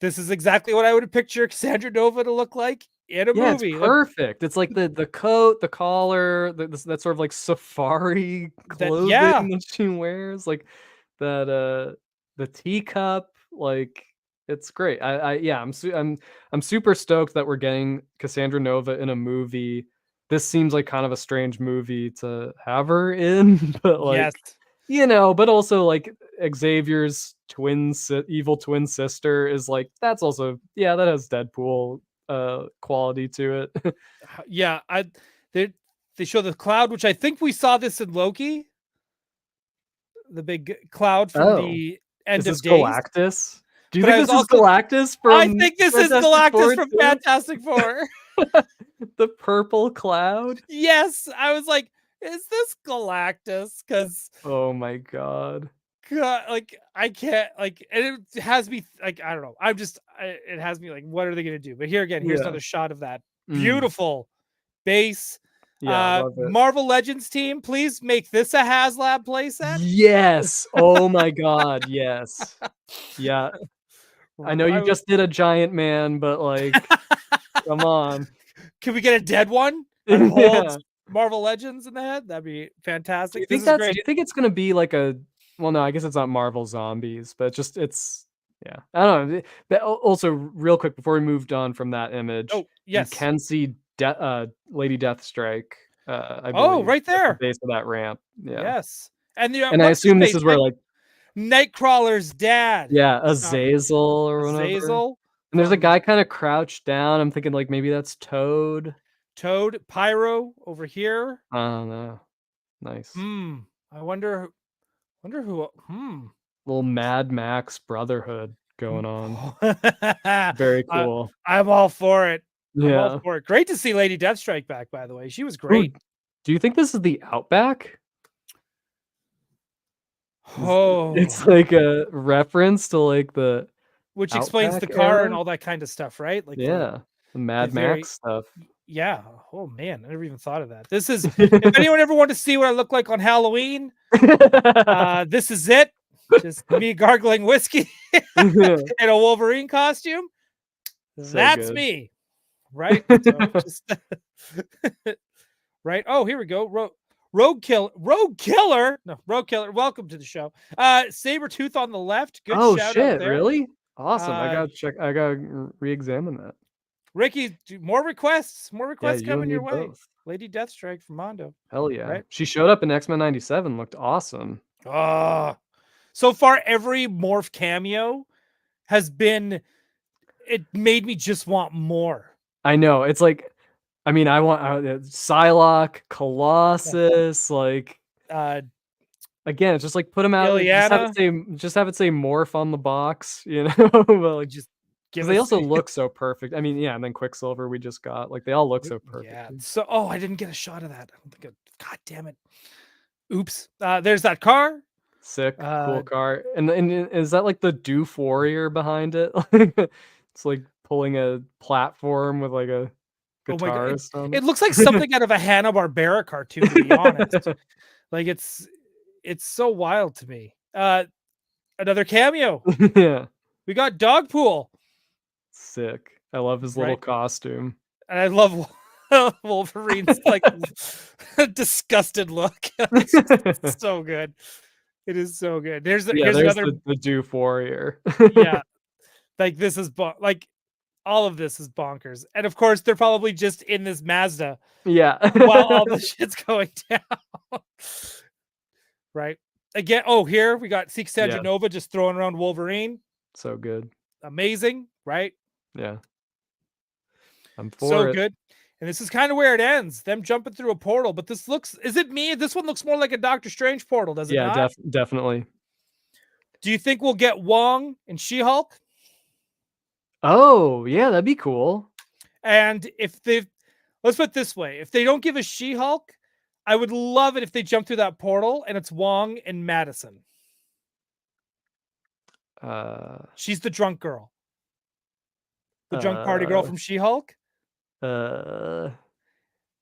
this is exactly what I would picture Cassandra Nova to look like in a movie. It's perfect. It's like the coat, the collar, that sort of like safari clothing that she wears, like that the teacup, like it's great. I'm super stoked that we're getting Cassandra Nova in a movie. This seems like kind of a strange movie to have her in, but like but also like Xavier's evil twin sister is like, that's also, that has Deadpool quality to it. Yeah, they show the cloud, which I think we saw this in Loki. The big cloud from the end of days. Galactus? Do you think this is Galactus from? I think this is Galactus from Fantastic Four. The purple cloud? Yes, I was like, is this Galactus? Because oh my god, like I can't like, and it has me like, I don't know. It has me like, what are they gonna do? But here again, here's another shot of that beautiful base. Marvel Legends team, please make this a HasLab playset. Yes. Oh my god, yes. Yeah. I know you just did a giant man, but like, come on. Can we get a dead one that holds Marvel Legends in the head? That'd be fantastic. Do you think it's gonna be like a? Well, no, I guess it's not Marvel Zombies, but I don't know. But also, real quick before we moved on from that image, you can see Lady Deathstrike. I believe, right there, at the base of that ramp. Yeah. Yes, and I assume this is where like Nightcrawler's dad. Yeah, Azazel or whatever. Azazel. And there's a guy kind of crouched down. I'm thinking like maybe that's Toad. Pyro over here. I don't know. Nice. I wonder who. Little Mad Max Brotherhood going on. Very cool. I'm all for it. Yeah. I'm all for it. Great to see Lady Deathstrike back, by the way. She was great. Do you think this is the Outback? Oh, it's like a reference to like the, which explains the car era and all that kind of stuff, right? Like the Mad Max stuff. Yeah. Oh man, I never even thought of that. This is if anyone ever wanted to see what I look like on Halloween, this is it. Just me gargling whiskey in a Wolverine costume. That's me, right? So right. Oh, here we go. Rogue Killer. No, Rogue Killer. Welcome to the show. Sabretooth on the left. Good shout out there. Really? Awesome. I gotta re-examine that. Ricky, more requests coming your way. Both. Lady Deathstrike from Mondo. Hell yeah. Right? She showed up in X-Men 97, looked awesome. So far every morph cameo has been, it made me just want more. I know. It's like, I mean, I want Psylocke, Colossus, like again, it's just like put them out, like, just have it say morph on the box, but like just because they also look so perfect. I mean, and then Quicksilver we just got, like they all look so perfect. Yeah. So I didn't get a shot of that. I don't think God damn it. Oops. There's that car. Sick, cool car. And is that like the Doof Warrior behind it? It's like pulling a platform with like a guitar or something. It looks like something out of a Hanna-Barbera cartoon, to be honest. Like it's so wild to me. Another cameo. Yeah. We got Dogpool. Sick. I love his little costume. And I love Wolverine's like disgusted look. It's so good. It is so good. Here's another the Doof Warrior. Yeah. Like this is like All of this is bonkers. And of course, they're probably just in this Mazda Yeah. while all this shit's going down. Right. Again, here we got Sandra Yeah. Nova just throwing around Wolverine. So good. Amazing, right? Yeah. I'm for So it. good. And this is kind of where it ends. Them jumping through a portal. But this is it me? This one looks more like a Doctor Strange portal, does it Yeah, not? definitely. Do you think we'll get Wong and She-Hulk? Oh, yeah, that'd be cool. And let's put it this way, if they don't give us She-Hulk, I would love it if they jump through that portal and it's Wong and Madison. She's the drunk girl. The drunk party girl from She-Hulk?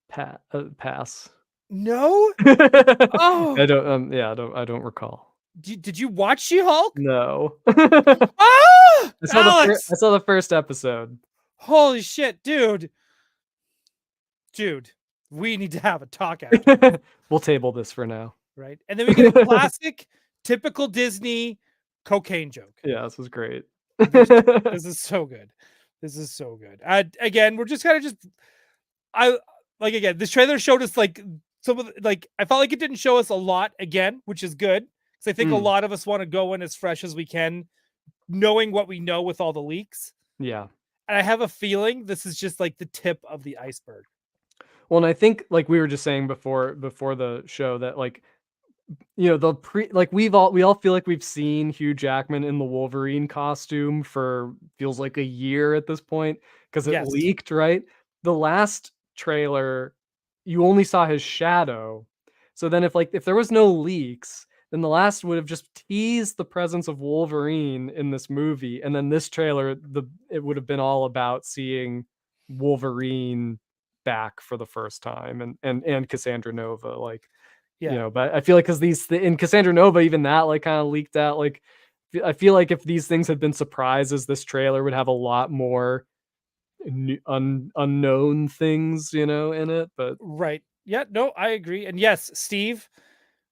Pass. No? Oh. I don't recall. Did you watch She-Hulk? No. Ah! I saw the first episode. Holy shit, dude. Dude, we need to have a talk after. We'll table this for now. Right? And then we get a classic, typical Disney cocaine joke. Yeah, this was great. This is so good. This is so good. Again, we're just kind of again, this trailer showed us like some of I felt like it didn't show us a lot again, which is good. Because I think a lot of us want to go in as fresh as we can, knowing what we know with all the leaks. Yeah. And I have a feeling this is just like the tip of the iceberg. Well, and I think like we were just saying before the show that like, you know, we all feel like we've seen Hugh Jackman in the Wolverine costume for feels like a year at this point because it leaked, right? The last trailer, you only saw his shadow. So then if there was no leaks, then the last would have just teased the presence of Wolverine in this movie, and then this trailer, it would have been all about seeing Wolverine back for the first time, and Cassandra Nova, like, you know. But I feel like because in Cassandra Nova, even that like kind of leaked out. Like, I feel like if these things had been surprises, this trailer would have a lot more unknown things, you know, in it. But right, yeah, no, I agree. And yes, Steve,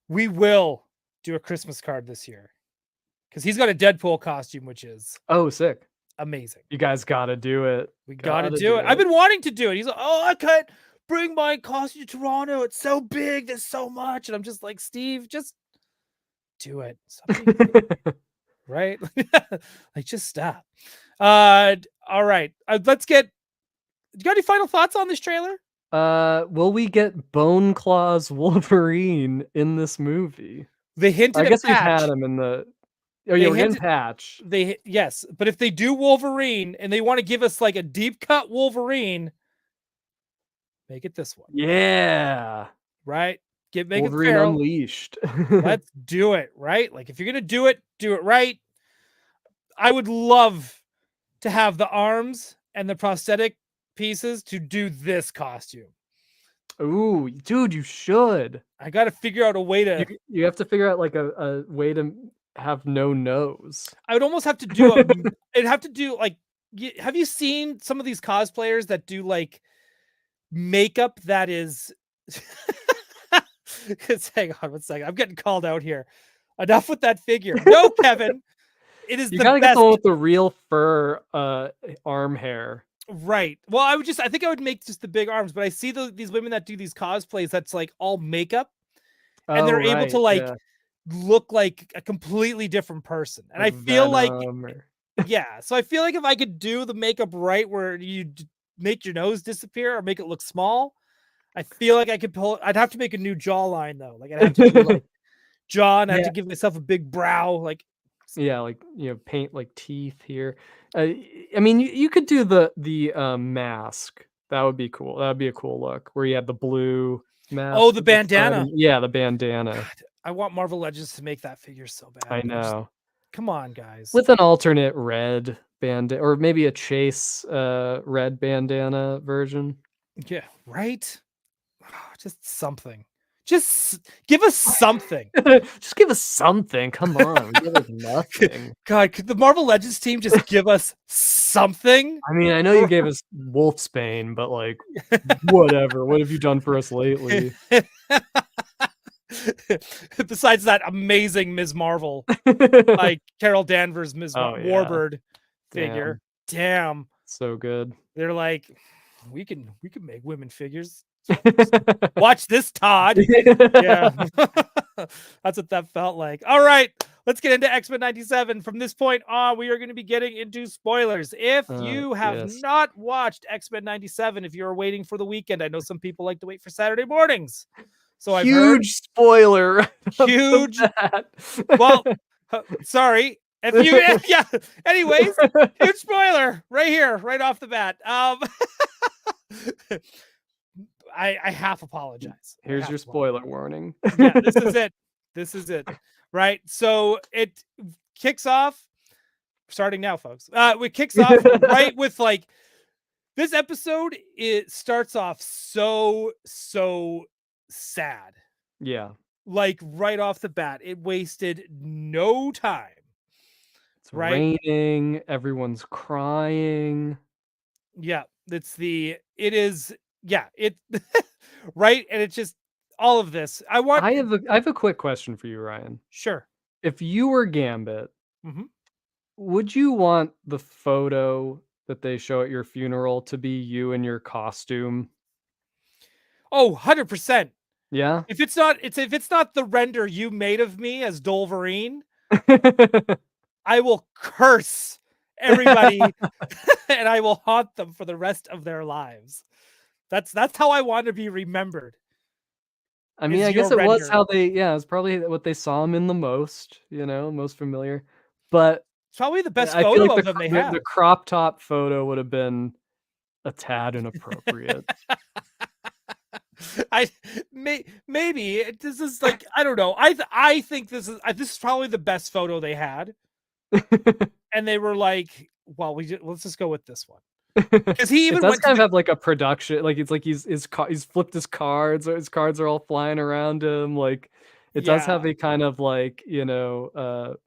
we will do a Christmas card this year because he's got a Deadpool costume, which is sick, amazing. You guys gotta do it. We gotta do it. I've been wanting to do it. He's like, oh, I can't bring my costume to Toronto. It's so big. There's so much. And I'm just like, Steve, just do it. Right? Like, just stop. All right. Let's get. You got any final thoughts on this trailer? Will we get Bone Claw's Wolverine in this movie? They hinted. I guess we've had him in the. Oh yeah, we're getting Patch. Yes, but if they do Wolverine and they want to give us like a deep cut Wolverine, make it this one. Yeah. Right? Make Wolverine it Unleashed. Let's do it, right? Like if you're gonna do it right. I would love to have the arms and the prosthetic pieces to do this costume. Ooh, dude, you should. I got to figure out a way to. You have to figure out like a way to have no nose. I would almost have to do it'd have to do like. Have you seen some of these cosplayers that do like makeup that is? Hang on 1 second. I'm getting called out here. Enough with that figure. No, Kevin. It is you the gotta best. get the one with the real fur arm hair. Right. Well, I think I would make just the big arms, but I see these women that do these cosplays that's like all makeup, and they're able to like look like a completely different person. And like I feel Venom so I feel like if I could do the makeup right, where you make your nose disappear or make it look small, I feel like I could pull. I'd have to make a new jawline though. Like I'd have to do like jaw, and I have to give myself a big brow, like. Yeah, like, you know, paint like teeth here. I mean, you could do the mask. That would be cool. That would be a cool look where you have the blue mask. Oh, the bandana. Yeah, the bandana. God, I want Marvel Legends to make that figure so bad. I know. Come on, guys. With an alternate red bandana, or maybe a Chase red bandana version. Yeah, right? Just something. Just give us something. Just give us something. Come on. Give us nothing. God, could the Marvel Legends team just give us something? I mean, I know you gave us Wolfsbane, but like, whatever. What have you done for us lately? Besides that amazing Ms. Marvel, like Carol Danvers, Ms. Warbird figure. Damn. So good. They're like, we can make women figures. Watch this, Todd. Yeah. That's what that felt like. All right, let's get into X-Men 97. From this point on, we are going to be getting into spoilers. If you have Yes. not watched X-Men 97, if you're waiting for the weekend, I know some people like to wait for Saturday mornings. So I've heard. Huge spoiler. Right off the Huge. bat. Well, sorry. If you, yeah. Anyways, huge spoiler right here, right off the bat. I half apologize. Here's your spoiler warning. Yeah, this is it. This is it. Right. So it kicks off starting now, folks. It kicks off right with like this episode. It starts off so sad. Yeah. Like right off the bat, it wasted no time. It's raining, everyone's crying. Yeah, it is right, and it's just all of this. I have a quick question for you, Ryan. Sure. If you were Gambit, would you want the photo that they show at your funeral to be you in your costume? Oh, 100%. Yeah? If it's not the render you made of me as Wolverine, I will curse everybody and I will haunt them for the rest of their lives. That's how I want to be remembered. I mean, I guess it was how it's probably what they saw him in the most, most familiar. But it's probably the best I photo feel like of them they have. The crop top photo would have been a tad inappropriate. Maybe this is like, I don't know. I think this is probably the best photo they had. And they were like, well, let's just go with this one. Because he even does kind of have like a production, like it's like he's flipped his cards, or his cards are all flying around him. Like it does have a kind of like,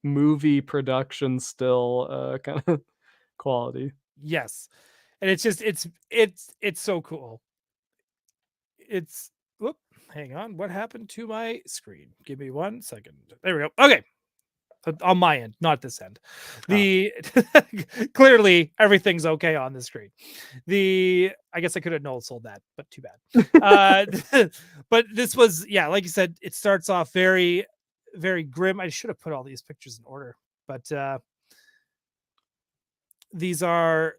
movie production still kind of quality. Yes. And it's just it's so cool. Whoop, hang on. What happened to my screen? Give me 1 second. There we go. Okay. On my end, not this end. Clearly everything's okay on the screen. I guess I could have sold that, but too bad. But this was, like you said, it starts off very, very grim. I should have put all these pictures in order, but we are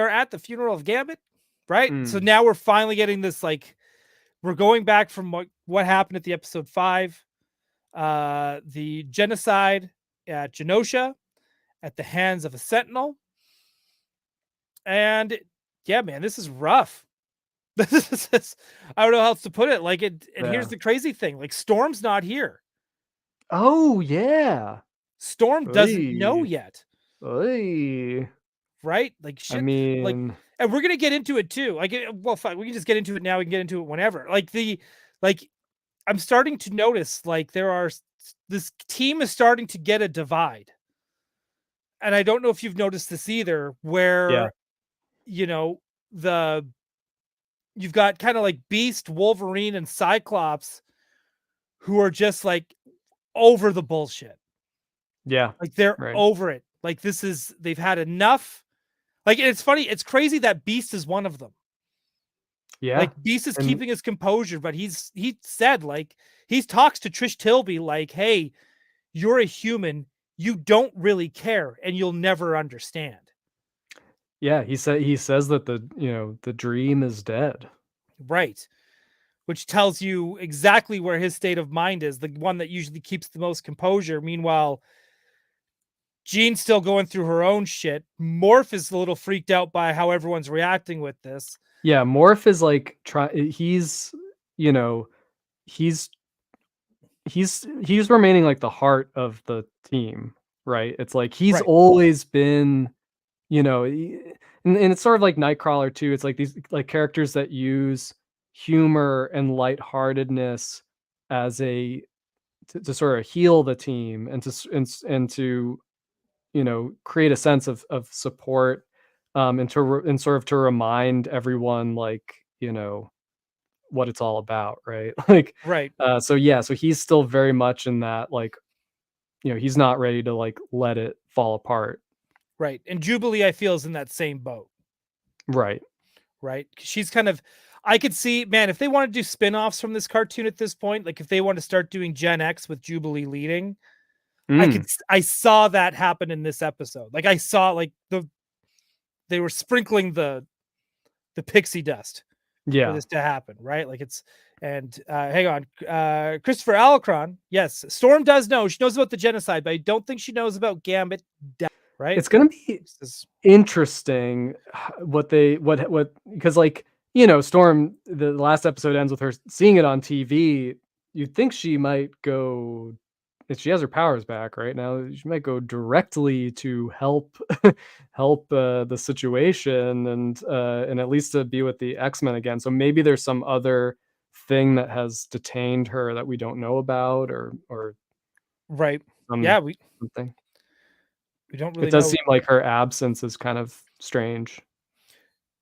at the funeral of Gambit, right? So now we're finally getting this, like, we're going back from what happened at the episode 5. The genocide at Genosha at the hands of a Sentinel. And yeah, man, this is rough. I don't know how else to put it. Like here's the crazy thing. Like Storm's not here. Oh yeah. Storm doesn't know yet. Oy. Right? Like shit. I mean, like, and we're gonna get into it too. Like, well, fine, we can just get into it now. We can get into it whenever. I'm starting to notice, like, this team is starting to get a divide. And I don't know if you've noticed this either, where, you've got kind of like Beast, Wolverine, and Cyclops who are just like over the bullshit. Yeah. Like they're over it. Like they've had enough. Like, it's funny. It's crazy that Beast is one of them. Yeah. Like Beast is keeping his composure, but he said, like, he talks to Trish Tilby like, hey, you're a human. You don't really care and you'll never understand. Yeah. He says that the dream is dead. Right. Which tells you exactly where his state of mind is, the one that usually keeps the most composure. Meanwhile, Jean's still going through her own shit. Morph is a little freaked out by how everyone's reacting with this. Yeah, Morph is like he's remaining like the heart of the team, right? It's like he's always been, and it's sort of like Nightcrawler too. It's like these like characters that use humor and lightheartedness as to sort of heal the team and to create a sense of support, and sort of to remind everyone, like, what it's all about, right? Like, so he's still very much in that, like, he's not ready to like let it fall apart. Right. And Jubilee, I feel, is in that same boat. Right. Right. She's kind of, I could see, man, if they want to do spin-offs from this cartoon at this point, like if they want to start doing Gen X with Jubilee leading, Mm, I saw that happen in this episode. Like I saw like they were sprinkling the pixie dust for yeah. this to happen, right? Like it's, and hang on, Christopher Alacron, yes, Storm does know. She knows about the genocide, but I don't think she knows about Gambit death, right? It's gonna be This is interesting what because like, Storm, the last episode ends with her seeing it on TV. You'd think she might go, if she has her powers back right now, she might go directly to help help the situation and at least to be with the X-Men again. So maybe there's some other thing that has detained her that we don't know about or right. some Yeah, something. we don't It really does know. seem like her absence is kind of strange.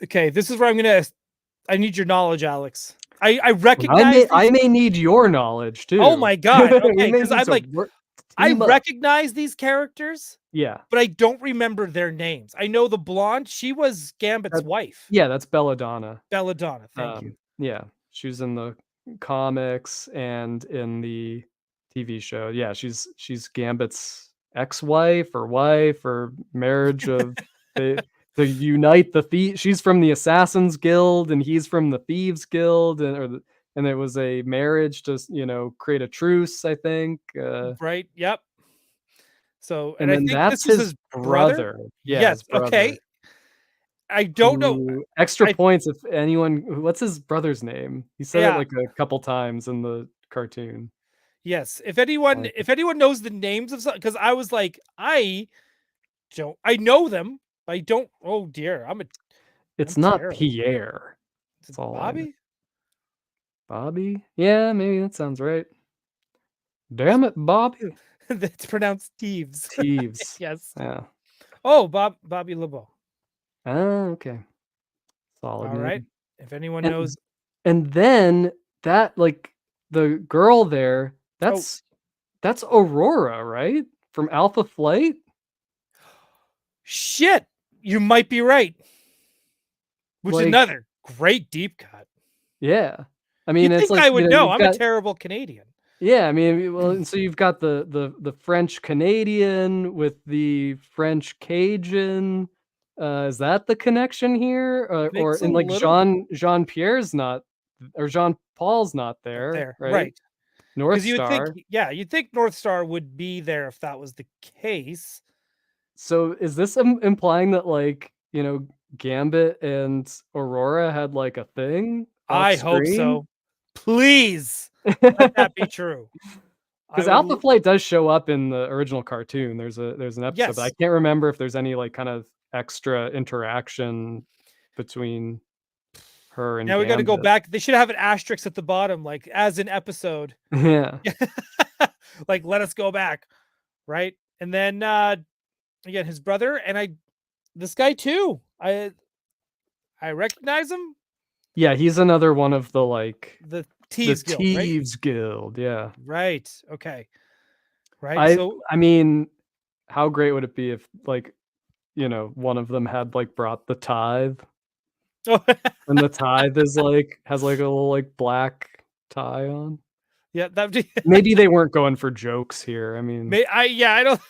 Okay, this is where I need your knowledge, Alex. I And I recognize may I these. may need your knowledge Oh too. my god. We Okay, may because need I'm to like, work I team up. recognize these characters, Yeah. but I don't remember their names. I know the blonde, she was Gambit's That wife. yeah, that's Belladonna. Belladonna, thank you. Yeah, she was in the comics and in the TV show. Yeah, she's Gambit's ex-wife or wife or marriage of they to unite the she's from the Assassins Guild and he's from the Thieves Guild and it was a marriage to, create a truce, I think. Right? Yep. So, and And I then think that's this was his his brother. brother. Yeah, Yes. his brother. Okay. I don't know. Who extra I points if anyone what's his brother's name? He said it Yeah. like a couple times in the cartoon. Yes. If anyone knows the names of some, because I was like, I know them. I don't. Oh dear. I'm It's not terrible. Pierre. Is it That's all I know. Bobby? Bobby? Yeah, maybe that sounds right. Damn it, Bobby. That's pronounced Thieves. Teeves. Yes. Yeah. Oh, Bobby LeBeau. Oh, okay. Solid All right. name. If anyone And knows, and then that like the girl there, oh that's Aurora, right? From Alpha Flight? shit, you might be right. Which is Like, another great deep cut. yeah. I mean, You'd it's think like, I would know. you've I'm a got terrible Canadian. yeah, I mean, well, and so you've got the French Canadian with the French Cajun. Is that the connection here? Or Makes a and like little Jean Pierre's not, or Jean Paul's not there, there, right? right? North Because you would think, Star. yeah, you'd think North Star would be there if that was the case. So is this implying that like Gambit and Aurora had like a thing off I hope screen? so. Please let that be true. I Because would. Alpha Flight does show up in the original cartoon. There's an episode, but I Yes. can't remember if there's any like kind of extra interaction between her and Now we got to go Gambit. back. They should have an asterisk at the bottom, like as an episode. Yeah. Like let us go back, right? And then again, his brother and this guy too. I recognize him. Yeah, he's another one of the like The the Thieves Guild, right? Thieves Guild. Yeah. Right. Okay. Right. I So I mean, how great would it be if like, one of them had like brought the tithe oh, and the tithe is like has like a little like black tie on? yeah, that Maybe they weren't going for jokes here. I mean, I don't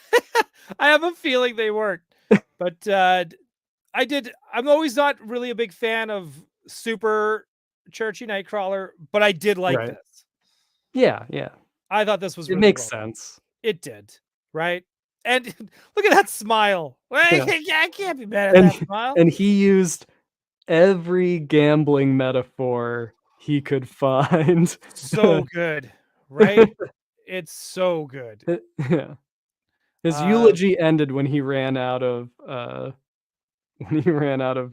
I have a feeling they weren't. But I'm always not really a big fan of super churchy Nightcrawler, but I did like right. this. Yeah, yeah. I thought this was It really makes well done. sense. It did, right? And look at that smile. Yeah. I can't be mad at that smile. And he used every gambling metaphor he could find. So good, right? It's so good. Yeah. His Uh, eulogy ended when he ran out of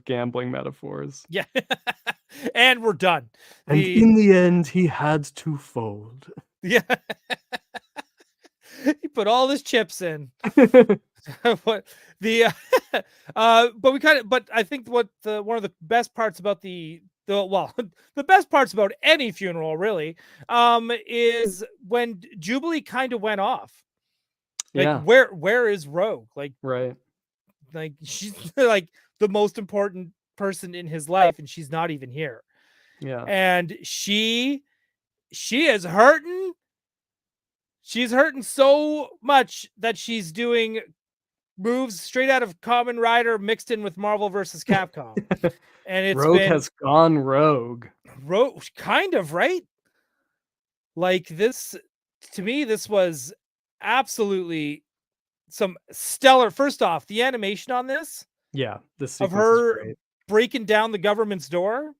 gambling metaphors. yeah. And we're done. And in the end he had to fold. Yeah. He put all his chips in. What the but we kind of but I think what one of the best parts about the well the best parts about any funeral really is when Jubilee kind of went off. Like Yeah. where is Rogue? Like Right. Like she's like the most important person in his life, and she's not even here. Yeah. And she is hurting. She's hurting so much that she's doing moves straight out of Kamen Rider mixed in with Marvel versus Capcom. And it's Rogue been has gone rogue. kind of, right? Like this, to me, this was absolutely some stellar. First off, the animation on this Yeah, this of sequence is her great. breaking down the government's door,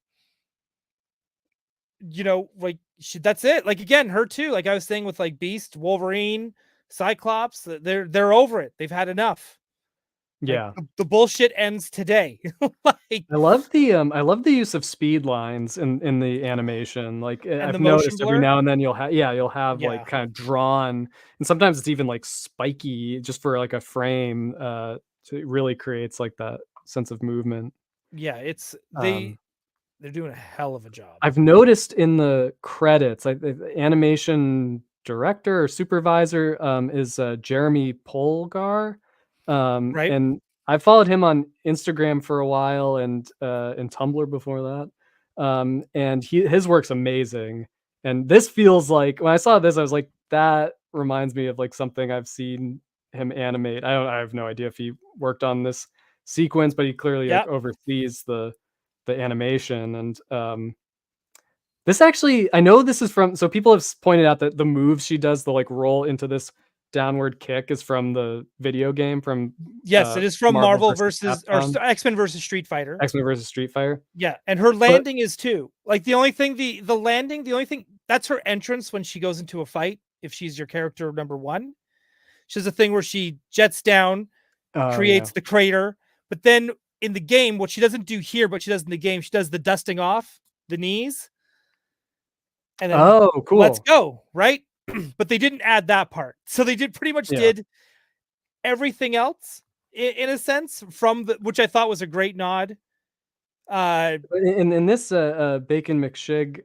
like that's it. Like again, her too. Like I was saying with like Beast, Wolverine, Cyclops, they're over it. They've had enough. Like Yeah. the bullshit ends today. Like I love the use of speed lines in the animation. Like and the I've motion noticed every blur. now and then you'll have like Yeah. kind of drawn, and sometimes it's even like spiky just for like a frame. So it really creates like that sense of movement. Yeah, it's Um, they're doing a hell of a job. I've noticed in the credits, like the animation director or supervisor is Jeremy Polgar, Right? and I followed him on Instagram for a while and Tumblr before that, and his work's amazing. And this feels like when I saw this, I was like, that reminds me of like something I've seen him animate. I have no idea if he worked on this sequence, but he clearly like Yep. oversees the animation and this actually, I know this is from, so people have pointed out that the moves she does, the like roll into this downward kick, is from the video game from Yes, it is from Marvel Marvel versus versus or Capcom, X-Men versus Street Fighter. X-Men versus Street Fighter. Yeah, and her But landing is too. Like the only thing the landing, the only thing that's her entrance when she goes into a fight if she's your character number 1. She does a thing where she jets down, oh yeah. creates the crater, but then in the game what she doesn't do here but she does in the game, she does the dusting off the knees and then Oh, let's cool. go, right? But they didn't add that part. So they did pretty much Yeah. did everything else in a sense from the which I thought was a great nod. In this Bacon McShig,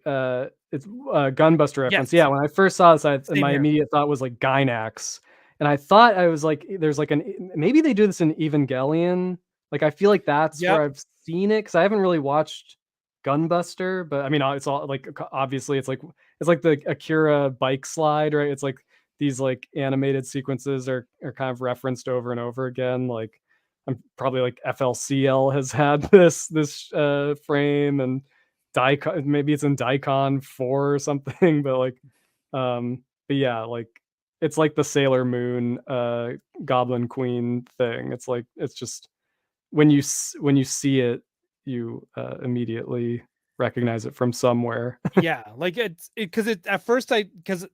it's a Gunbuster Yes, reference. Yeah, when I first saw this, same my here. immediate thought was like Gynax, and I thought I was like, there's like maybe they do this in Evangelion. Like I feel like that's where Yep. I've seen it because I haven't really watched Gunbuster, but I mean, it's all like obviously it's like the Akira bike slide, right? It's like these like animated sequences are kind of referenced over and over again, like. I'm probably like FLCL has had this frame and Daikon, maybe it's in Daikon 4 or something, but like but yeah, like it's like the Sailor Moon Goblin Queen thing. It's like it's just when you see it, you immediately recognize it from somewhere. Yeah, like it's because it at first because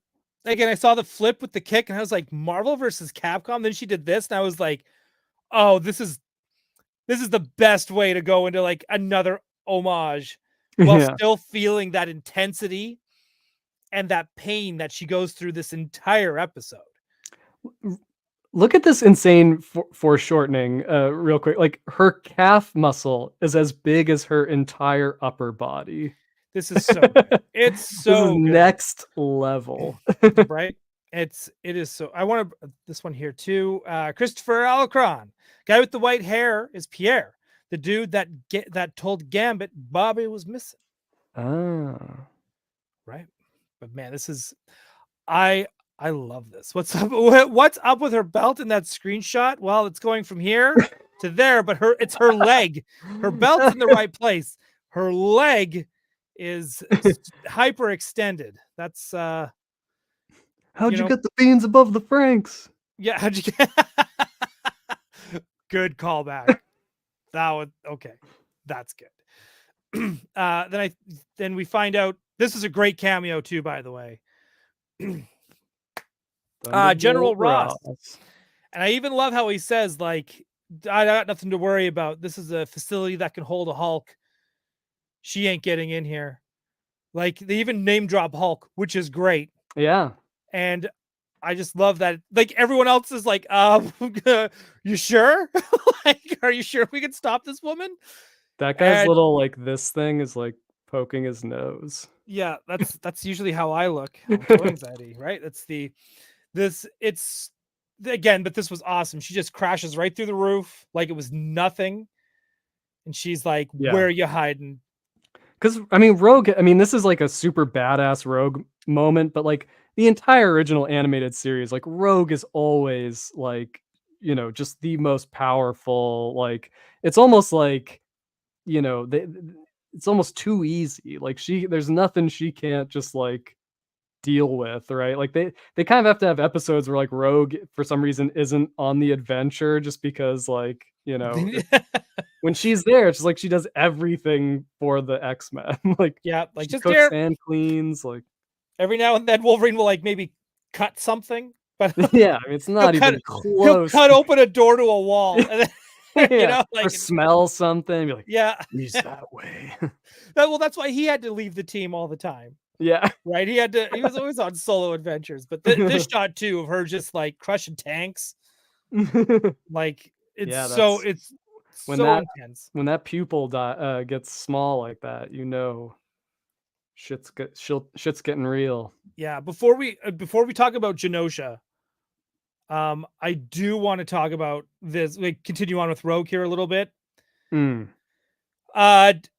again I saw the flip with the kick and I was like Marvel versus Capcom. Then she did this and I was like, oh, this is the best way to go into like another homage while Yeah. still feeling that intensity and that pain that she goes through this entire episode. Look at this insane foreshortening real quick. Like her calf muscle is as big as her entire upper body. This is so good. It's This is so good, next level. right? It is so. I want to this one here too. Christopher Alacron, guy with the white hair, is Pierre, the dude that told Gambit Bobby was missing. Ah. Right, but man, this is I love this. What's up? What's up with her belt in that screenshot? Well, it's going from here to there, but it's her leg. Her belt's in the right place. Her leg is hyper extended. That's How'd you know, get the beans above the Franks? yeah. How'd you get? Good callback. That was okay. That's good. Then we find out this is a great cameo too, by the way. General Ross. And I even love how he says, like, I got nothing to worry about. This is a facility that can hold a Hulk. She ain't getting in here. Like, they even name drop Hulk, which is great. Yeah. And I just love that. Like, everyone else is like, you sure? Like, are you sure we can stop this woman? That guy's little like this thing is like poking his nose. Yeah, that's usually how I look. Show anxiety, right? It's again, but this was awesome. She just crashes right through the roof like it was nothing. And she's like, Yeah. where are you hiding? Because I mean, Rogue. I mean, this is like a super badass Rogue moment, but like the entire original animated series, like Rogue is always like, just the most powerful. Like it's almost like, it's almost too easy. Like there's nothing she can't just like deal with, right? Like they kind of have to have episodes where like Rogue for some reason isn't on the adventure just because like, when she's there, it's just like she does everything for the X-Men. Like Yeah, like she just cooks there. and cleans, like Every now and then Wolverine will like maybe cut something, but yeah, I mean it's he'll not cut even he'll close cut to open a door to a wall, and then yeah, or like smell something, be like, yeah. "He's that way." Well, that's why he had to leave the team all the time, Yeah. right? He was always on solo adventures, but this shot too of her just like crushing tanks, like Yeah, that's it's when so that intense. when that pupil gets small like that, shit's getting real. Yeah, before we talk about Genosha, I do want to talk about this. Like, continue on with Rogue here a little bit. Mm,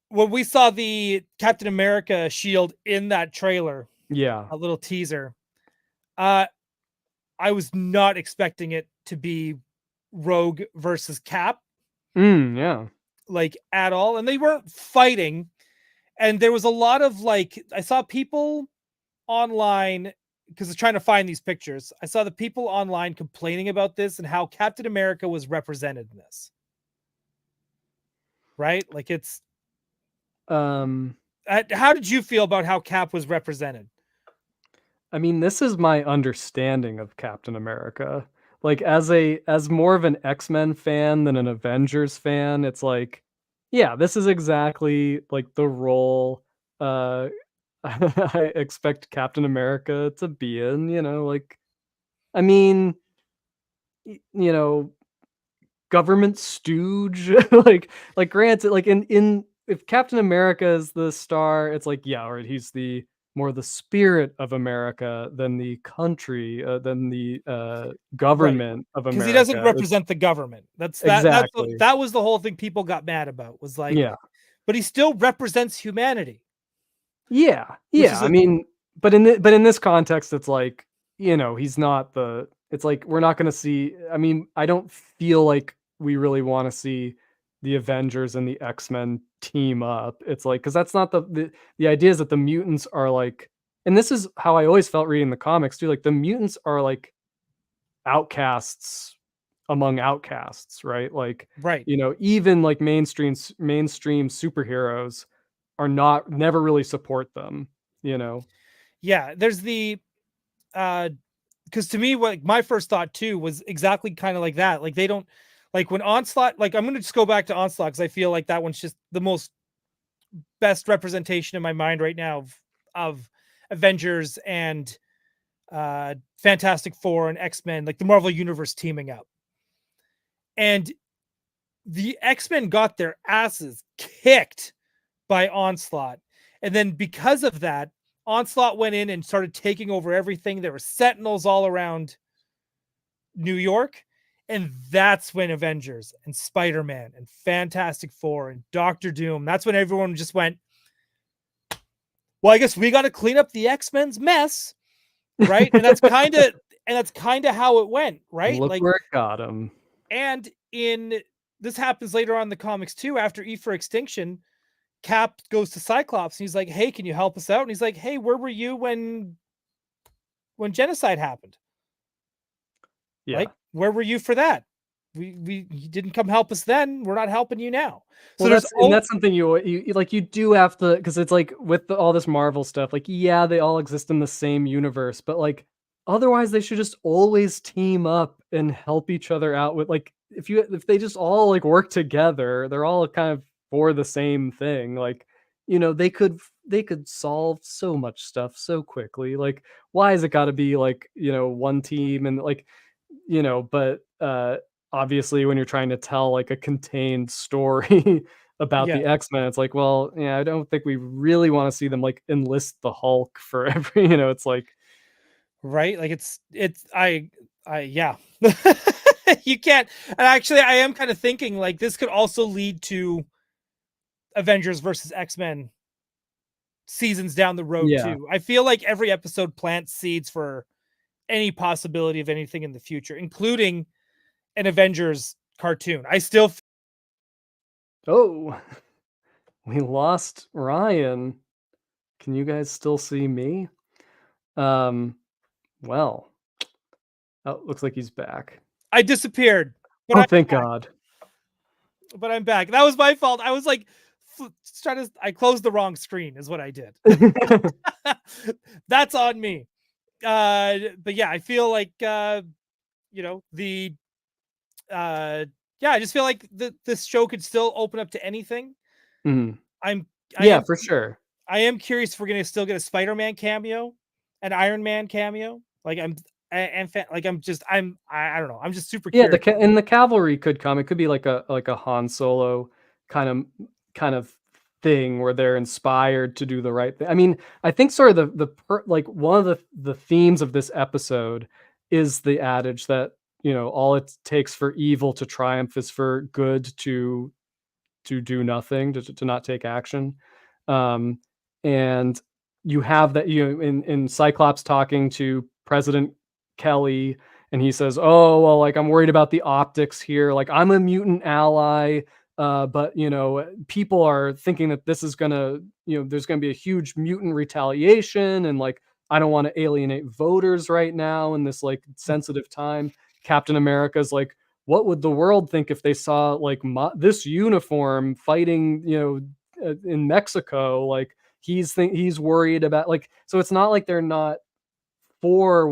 When we saw the Captain America shield in that trailer, yeah. a little teaser, uh, I was not expecting it to be Rogue versus Cap, Yeah. like at all, and they weren't fighting. And there was a lot of like, I saw people online because I was trying to find these pictures. I saw the people online complaining about this and how Captain America was represented in this. Right? Like it's Um, how did you feel about how Cap was represented? I mean, this is my understanding of Captain America. Like as more of an X-Men fan than an Avengers fan, it's like, yeah, this is exactly like the role uh I expect Captain America to be in, like I mean, you know, government stooge, like granted, like in if Captain America is the star, it's like, yeah, right, he's the more the spirit of America than the country, than the Right. government of Because he doesn't America. It's represent the government. exactly. That was the whole thing people got mad about, was like, Yeah. but he still represents humanity, Yeah, which yeah. is I a mean, but in this context, it's like, he's not the. It's like we're not going to see. I mean, I don't feel like we really want to see the Avengers and the X-Men team up. It's like because that's not the idea is that the mutants are like, and this is how I always felt reading the comics too. Like the mutants are like outcasts among outcasts, right? Like, right. even like mainstream superheroes are not never really support them, you know? Yeah, there's the because to me, what my first thought too was exactly kind of like that. Like they don't like when Onslaught. Like I'm gonna just go back to Onslaught because I feel like that one's just the most best representation in my mind right now of Avengers and Fantastic Four and X-Men, like the Marvel Universe teaming up. And the X-Men got their asses kicked by Onslaught. And then because of that, Onslaught went in and started taking over everything. There were Sentinels all around New York. And that's when Avengers and Spider-Man and Fantastic Four and Doctor Doom, that's when everyone just went, well, I guess we got to clean up the X-Men's mess, right? And that's kind of how it went, And right? look Like, where it got him. and in this happens later on in the comics too. After E for Extinction, Cap goes to Cyclops and he's like, "Hey, can you help us out?" And he's like, "Hey, where were you when genocide happened? Yeah. Like, where were you for that? We you didn't come help us then. We're not helping you now." So Well, there's that's something like, you do have to, because it's like with all this Marvel stuff, like, yeah, they all exist in the same universe, but like otherwise they should just always team up and help each other out with like if they just all like work together, they're all kind of for the same thing. Like, they could solve so much stuff so quickly. Like, why has it got to be like, one team and like, but obviously when you're trying to tell like a contained story about yeah, the X-Men, it's like, well, yeah, I don't think we really want to see them like enlist the Hulk for every, it's like, right? Like it's Yeah. You can't. And actually, I am kind of thinking like this could also lead to Avengers versus X-Men seasons down the road Yeah. too. I feel like every episode plants seeds for any possibility of anything in the future, including an Avengers cartoon. I still Oh, we lost Ryan. Can you guys still see me? Um, well, oh, looks like he's back. I disappeared, but Oh, thank God. I'm back. That was my fault. I was like I closed the wrong screen is what I did. That's on me. But yeah, I feel like you know, the yeah, I just feel like this show could still open up to anything. Mhm. I'm I Yeah, am for sure. I am curious if we're gonna still get a Spider-Man cameo, an Iron Man cameo. Like I don't know. I'm just super Yeah, curious. the cavalry could come. It could be like a Han Solo kind of kind of thing where they're inspired to do the right thing. I mean, I think sort of like one of the themes of this episode is the adage that, you know, all it takes for evil to triumph is for good to do nothing, to not take action. Um, and you have that, you know, in Cyclops talking to President Kelly, and he says, "Oh, well, like I'm worried about the optics here. Like I'm a mutant ally, but you know, people are thinking that this is gonna, you know, there's gonna be a huge mutant retaliation, and like I don't want to alienate voters right now in this like sensitive time." Captain America's like, what would the world think if they saw like this uniform fighting, you know, in Mexico? Like he's worried about, like, so it's not like they're not for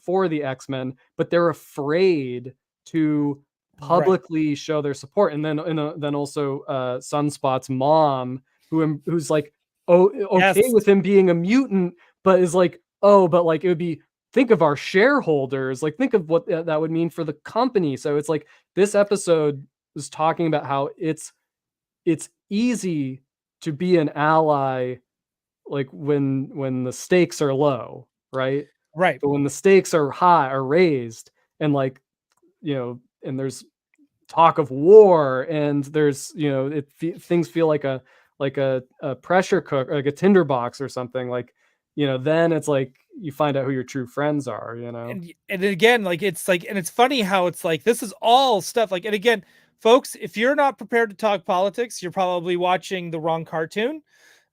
for the X-Men, but they're afraid to Right. publicly show their support. And then also Sunspot's mom, who's like, oh, okay Yes. with him being a mutant, but is like, oh, but like it would be, think of our shareholders, like think of what that would mean for the company. So it's like this episode was talking about how it's easy to be an ally, like when the stakes are low, right? Right. But when the stakes are high or raised, and like, you know, and there's talk of war, and there's, you know, things feel like a pressure cook, like a tinderbox or something, like, you know, then it's like you find out who your true friends are, you know. And again, like it's like, and it's funny how it's like this is all stuff like, and again, folks, if you're not prepared to talk politics, you're probably watching the wrong cartoon.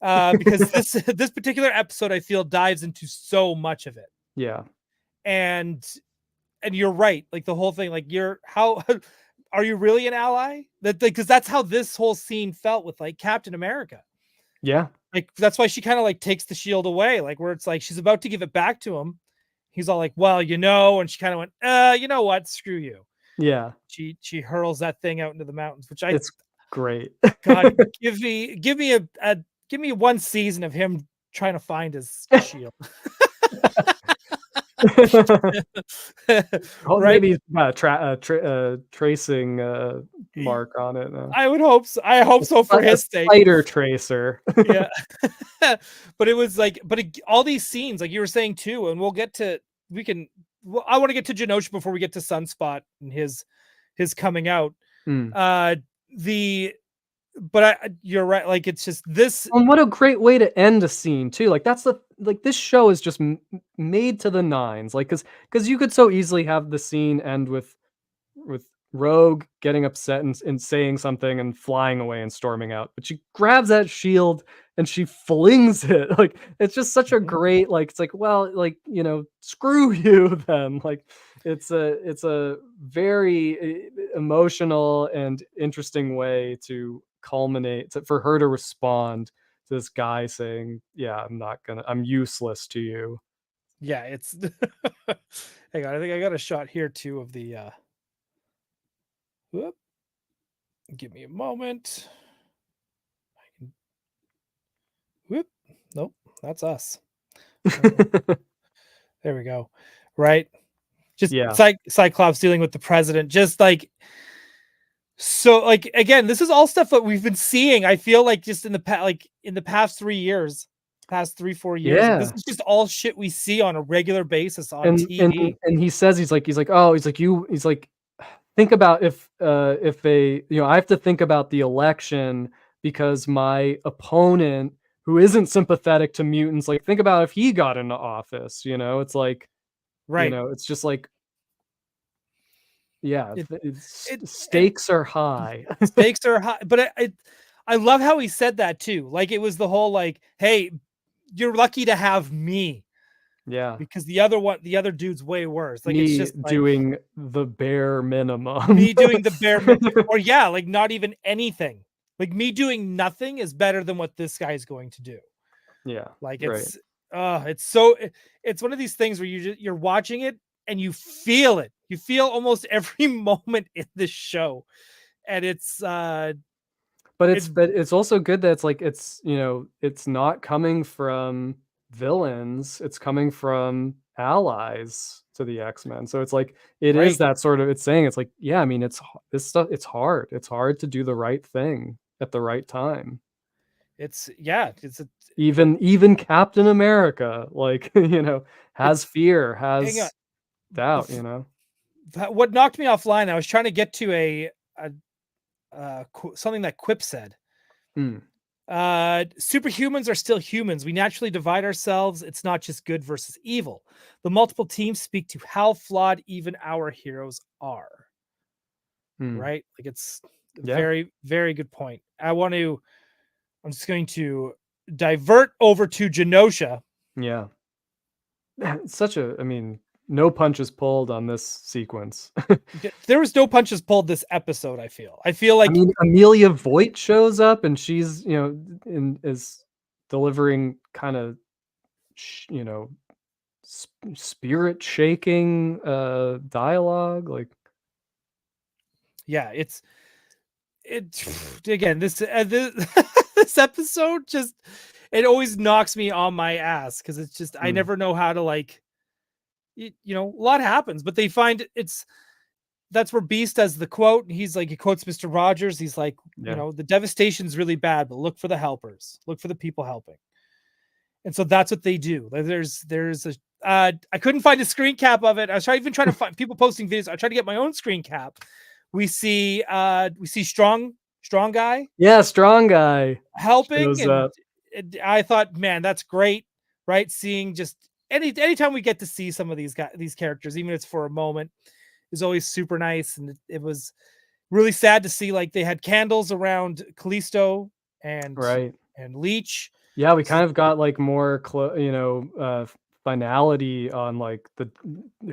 Because this particular episode I feel dives into so much of it. Yeah. And you're right, like the whole thing, like you're how are you really an ally? That because that's how this whole scene felt with like Captain America. Yeah. Like that's why she kind of like takes the shield away, like where it's like she's about to give it back to him. He's all like, well, you know, and she kind of went, you know what, screw you. Yeah. She hurls that thing out into the mountains, which I It's great. God, give me one season of him trying to find his shield. Oh, Right? maybe he's got a tracing mark on it. I would hope so. I hope so for A his sake. spider tracer. Yeah. But it was like, all these scenes, like you were saying too, and we'll get to, I want to get to Genosha before we get to Sunspot and his coming out. Mm. You're right. Like it's just this. And what a great way to end a scene too. Like that's the, like this show is just made to the nines. Like because you could so easily have the scene end with Rogue getting upset and saying something and flying away and storming out. But she grabs that shield and she flings it. Like it's just such a great, like, it's like, well, like, you know, screw you then. Like it's a very emotional and interesting way to culminate, for her to respond to this guy saying, yeah, I'm useless to you. Yeah, it's hang on, I think I got a shot here too of the whoop. Give me a moment. Whoop. Nope, that's us. There we go. Right? Just Yeah. Cyclops dealing with the president, just like, so like again, this is all stuff that we've been seeing. I feel like just in the past 3 years, past 3-4 years. Like, this Yeah. is just all shit we see on a regular basis on And and TV. and he says, "Oh," he's like, "Think about if they, I have to think about the election because my opponent who isn't sympathetic to mutants, like, think about if he got into office," It's like, Right. it's just like, yeah, It it's it and stakes are high. stakes are high, but I love how he said that too. Like, it was the whole like, "Hey, you're lucky to have me Yeah. because the other dude's way worse." Like, it's Me just like doing the bare minimum. me doing the bare min or yeah, like not even anything. Like, me doing nothing is better than what this guy's going to do. Yeah, Like, right. it's so it's one of these things where you're watching it and you feel it. You feel almost every moment in this show. And it's But it's also good that it's like it's not coming from villains, it's coming from allies to the X-Men. So it's like it is right. that sort of it's saying it's like, yeah, I mean, this stuff it's hard. It's hard to do the right thing at the right time. It's yeah, it's a Even Captain America, like, has it's fear, hang on. has The doubt, f- what knocked me offline, I was trying to get to a something that Quip said. Mm, Superhumans are still humans. We naturally divide ourselves. It's not just good versus evil. The multiple teams speak to how flawed even our heroes are. mm. Right? Like, it's a Yeah, very, very good point. I'm just going to divert over to Genosha. yeah. It's such a I mean, no punches pulled on this sequence. There was no punches pulled this episode. I feel I like mean, Amelia Voigt shows up and she's, is delivering kind of, you know, spirit shaking dialogue. Like, yeah, it again, this, this episode just it always knocks me on my ass because it's just I mm, never know how to like a lot happens, but they find that's where Beast has the quote. And he's like, he quotes Mr. Rogers. He's like, yeah. the devastation's really bad, but look for the helpers, look for the people helping. And so that's what they do. Like, there's a I couldn't find a screen cap of it. I was trying to find people posting videos. I tried to get my own screen cap. We see strong guy Yeah, strong guy helping, shows and up. I thought, man, that's great, right? Seeing just anytime we get to see some of these characters, even if it's for a moment, is always super nice. And it was really sad to see like they had candles around Callisto and Right. Leech. Yeah, we So kind of got like more finality on like the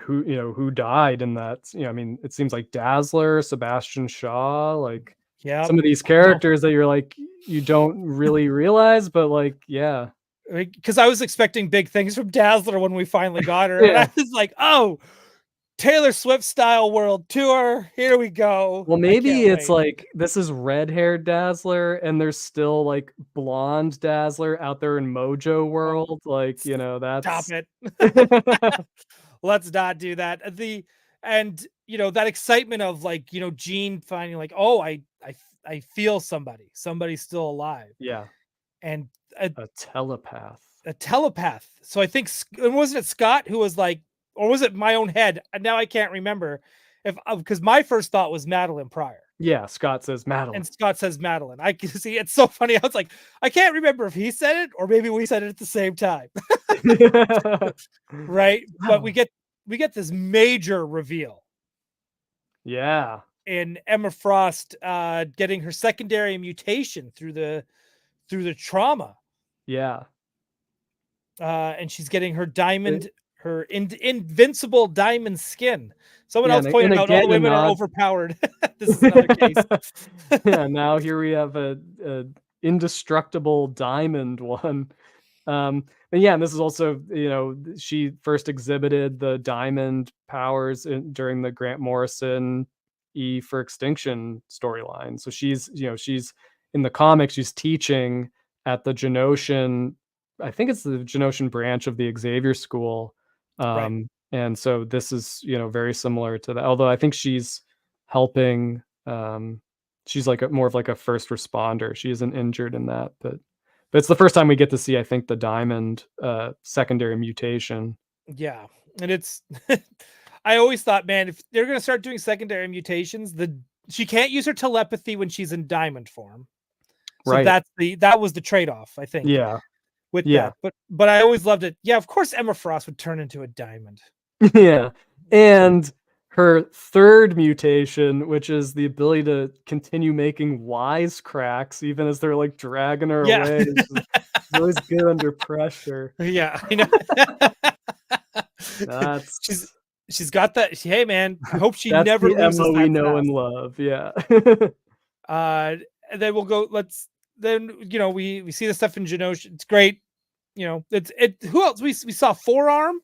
who died in that. I mean, it seems like Dazzler, Sebastian Shaw, like yeah, some of these I know. characters that you're like you don't really realize, but like, yeah. Because I was expecting big things from Dazzler when we finally got her, and Yeah. I was like, "Oh, Taylor Swift style world tour, here we go! Well, I maybe can't it's wait." like this is red-haired Dazzler and there's still like blonde Dazzler out there in Mojo Oh, world, like, stop that's it! Let's not do that. That excitement of like Jean finding like, oh, I feel somebody's still alive, yeah, and a, a telepath. a telepath. So I think wasn't it Scott who was like, or was it my own head? And now I can't remember if because my first thought was Madeline Pryor. Yeah, Scott says And Madeline. Scott says Madeline. I can see it's so funny. I was like, I can't remember if he said it or maybe we said it at the same time. Right? But Madeline. we get this major reveal Yeah, in Emma Frost getting her secondary mutation through the trauma. yeah. And she's getting her It diamond, her invincible diamond skin. Someone yeah, else and pointed out all again, the a women are nod. overpowered. This is another case. Yeah, now here we have a indestructible diamond one. And yeah, and this is also, she first exhibited the diamond powers during the Grant Morrison E for Extinction storyline. So she's in the comics, she's teaching at the Genosian, I think it's the Genosian branch of the Xavier School. Right. And so this is, very similar to that. Although I think she's helping, she's like more of like a first responder. She isn't injured in that, but But it's the first time we get to see, I think, the Diamond secondary mutation. Yeah, and it's I always thought, man, if they're gonna start doing secondary mutations, she can't use her telepathy when she's in diamond form. So Right. that was the trade-off, I think, Yeah. with Yeah. that. But I always loved it. Yeah, of course Emma Frost would turn into a diamond. Yeah. And her third mutation, which is the ability to continue making wisecracks even as they're like dragging her Yeah. away. She's always good under pressure. Yeah, I know. she's That's she's got that. Hey man, we hope she that's never the loses Emma we that know and sass. love. Yeah. And then we'll go. Then we see the stuff in Genosha. It's great. It. Who else? We saw Forearm.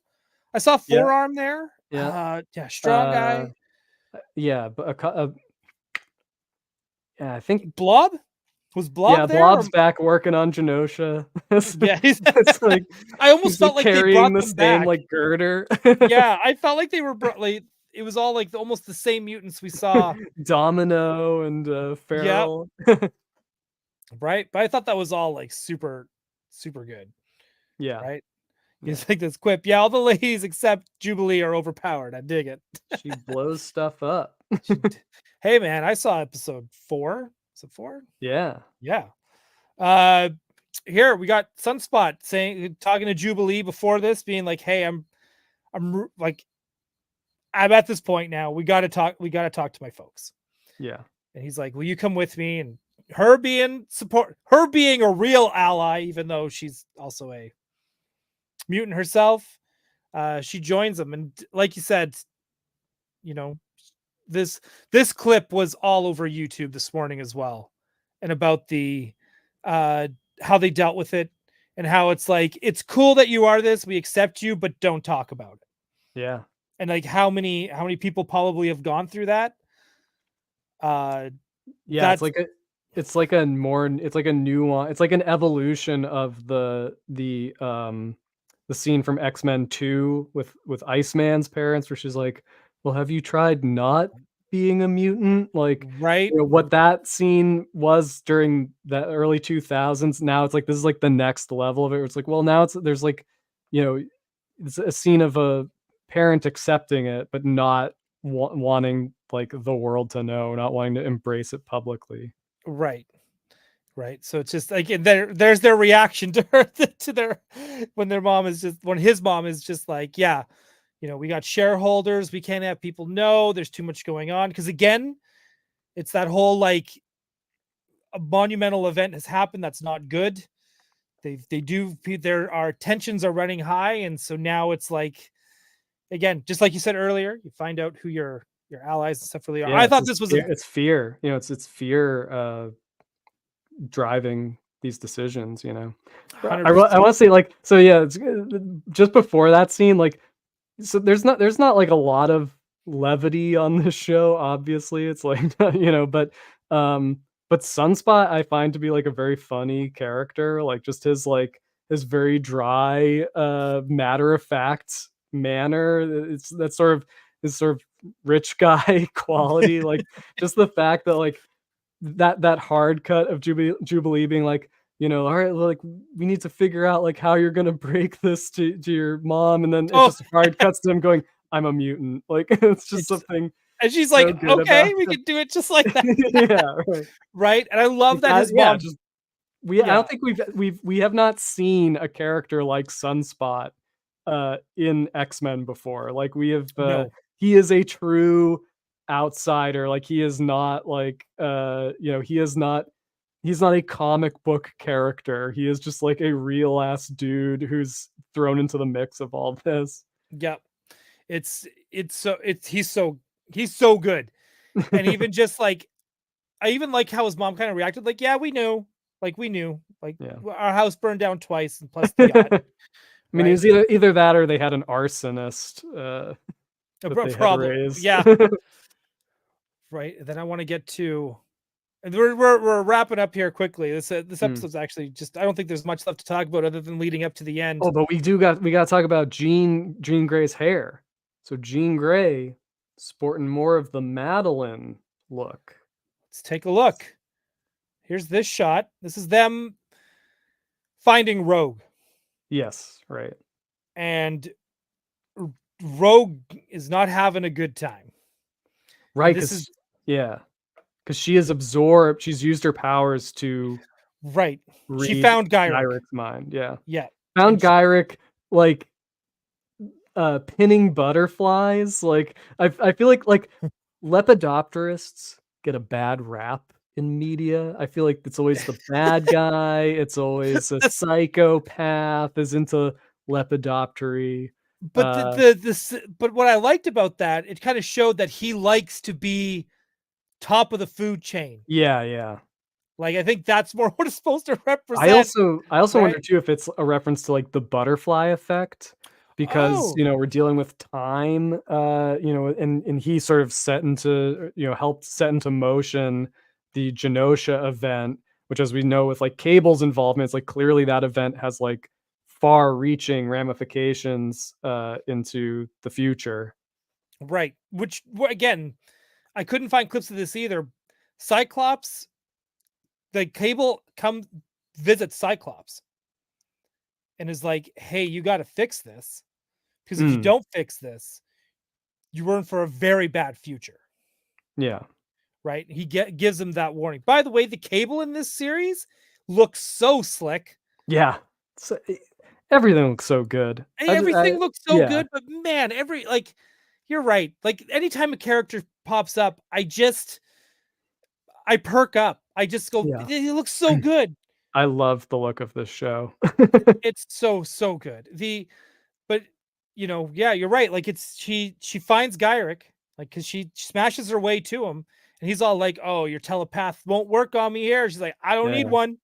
I saw Yeah. Forearm there. Yeah. Yeah, strong guy. Yeah, but yeah, I think Blob was yeah, Blob there? Blob's back working on Genosha. Yeah, It's like I almost he's felt like like they carrying brought the them same back. like girder. Yeah, I felt like they were like it was all like almost the same mutants we saw. Domino and Yeah, Feral. right. But I thought that was all like super, super good. Yeah. Right. Yeah. He's like this quip. Yeah, all the ladies except Jubilee are overpowered. I dig it. She blows stuff up. Hey man, I saw episode 4. Is it 4? Yeah. Yeah. Here we got Sunspot talking to Jubilee before this, being like, "Hey, like, I'm at this point now. We got to talk. We got to talk to my folks." Yeah. And he's like, "Will you come with me?" And her being a real ally, even though she's also a mutant herself, she joins them. And like you said, you know, this clip was all over YouTube this morning as well, and about the how they dealt with it, and how it's like, it's cool that you are this, we accept you, but don't talk about it. Yeah. And like how many people probably have gone through that. Yeah, That's it's like a more it's like a nuance, it's like an evolution of the scene from X-Men 2 with Iceman's parents where she's like, "Well, have you tried not being a mutant?" Like, right. what that scene was during the early 2000s, now it's like this is like the next level of it. Where it's like, well, now there's like, you know, it's a scene of a parent accepting it, but not wanting like the world to know, not wanting to embrace it publicly. Right. Right. So it's just like there's their reaction to her to their when his mom is just like, yeah, we got shareholders, we can't have people know there's too much going on. Because again, it's that whole like a monumental event has happened that's not good. Our tensions are running high, and so now it's like, again, just like you said earlier, you find out who your allies and stuff really are. Yeah, I thought this was it's fear. It's fear driving these decisions. But 100%. I want to say like so. Yeah, it's just before that scene. Like, so there's not like a lot of levity on this show. Obviously, it's like but Sunspot I find to be like a very funny character. Like just his very dry, matter of fact manner. It's that sort of his sort of rich guy quality. Like just the fact that like that hard cut of Jubilee being like, all right, like we need to figure out like how you're gonna break this to your mom, and then it Oh, just hard cuts to him going, "I'm a mutant." Like it's just it's something and she's so like, good about okay, we it. can do it just like that. Yeah, right. Right. And I love Like that his yeah, mom, just I yeah, don't think we have not seen a character like Sunspot in X-Men before. Like we have no, he is a true outsider. Like he is not like he's not a comic book character. He is just like a real ass dude who's thrown into the mix of all this. yeah. He's so good. And even just like, I even like how his mom kind of reacted, like, yeah, we knew, like Yeah. our house burned down twice, and plus the yacht, I mean, it right? was either that or they had an arsonist that A they had problem. raised. Yeah. Right. And then I want to get to, and we're wrapping up here quickly. This Hmm. episode's actually just, I don't think there's much left to talk about other than leading up to the end. Oh, but we got to talk about Jean Grey's hair. So Jean Grey sporting more of the Madeline look. Let's take a look. Here's this shot. This is them. finding Rogue, Yes, right. and Rogue is not having a good time. And Right, this is because she is absorbed. She's used her powers to right. She read found Gyrick. Gyric's mind. Yeah, Yeah. found And she, Gyric like pinning butterflies. Like I feel like lepidopterists get a bad rap in media. I feel like it's always the bad guy. It's always a that's, psychopath is into lepidoptery. but but what I liked about that, it kind of showed that he likes to be top of the food chain. Yeah, yeah. Like I think that's more what it's supposed to I represent, also I also wonder right? too if it's a reference to, like, the butterfly effect because, Oh, we're dealing with time, and he sort of set into helped set into motion the Genosha event, which as we know with, like, Cable's involvement, it's like clearly that event has, like, far-reaching ramifications, into the future. right. Which again, I couldn't find clips of this either. Cyclops, the Cable come visit Cyclops and is like, "Hey, you got to fix this because if you Mm, don't fix this, you're in for a very bad future." yeah. Right? Gives him that warning. By the way, the Cable in this series looks so slick. Yeah. So, everything looks so good. Everything looks so Yeah, good, but man, every like you're right. Like anytime a character pops up, I perk up. I just go, yeah. it looks so good. I love the look of this show. It's so good. But yeah, you're right. Like it's she finds Gyrick, like because she smashes her way to him, and he's all like, "Oh, your telepath won't work on me here." She's like, "I don't need Yeah. one."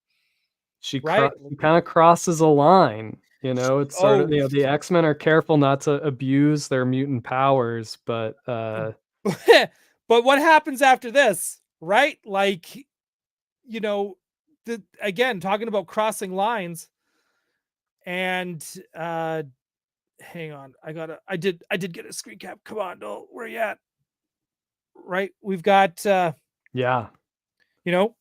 Right? She kinda crosses a line, it's sort of Oh, the X-Men are careful not to abuse their mutant powers, but, but what happens after this? Right? Like, you know, the again talking about crossing lines, and hang on, I did get a screen cap. Come on, Noel, where you at? Right? We've got yeah. you know,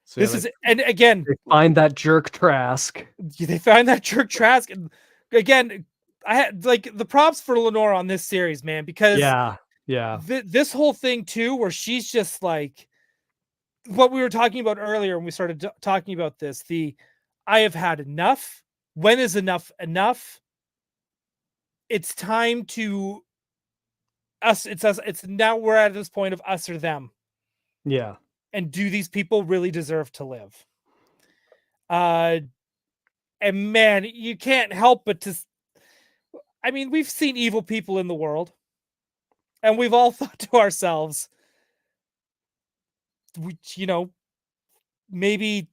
So, yeah, this is and again, they find that jerk Trask. they found that jerk Trask, and again, I had like the props for Lenore on this series, man, because Yeah, yeah, this whole thing too, where she's just like what we were talking about earlier when we started talking about this. I have had enough. When is enough enough? It's time to us. It's us. It's now we're at this point of us or them. yeah, And do these people really deserve to live? Uh, and man, you can't help but to. I mean, we've seen evil people in the world, and we've all thought to ourselves, you know, maybe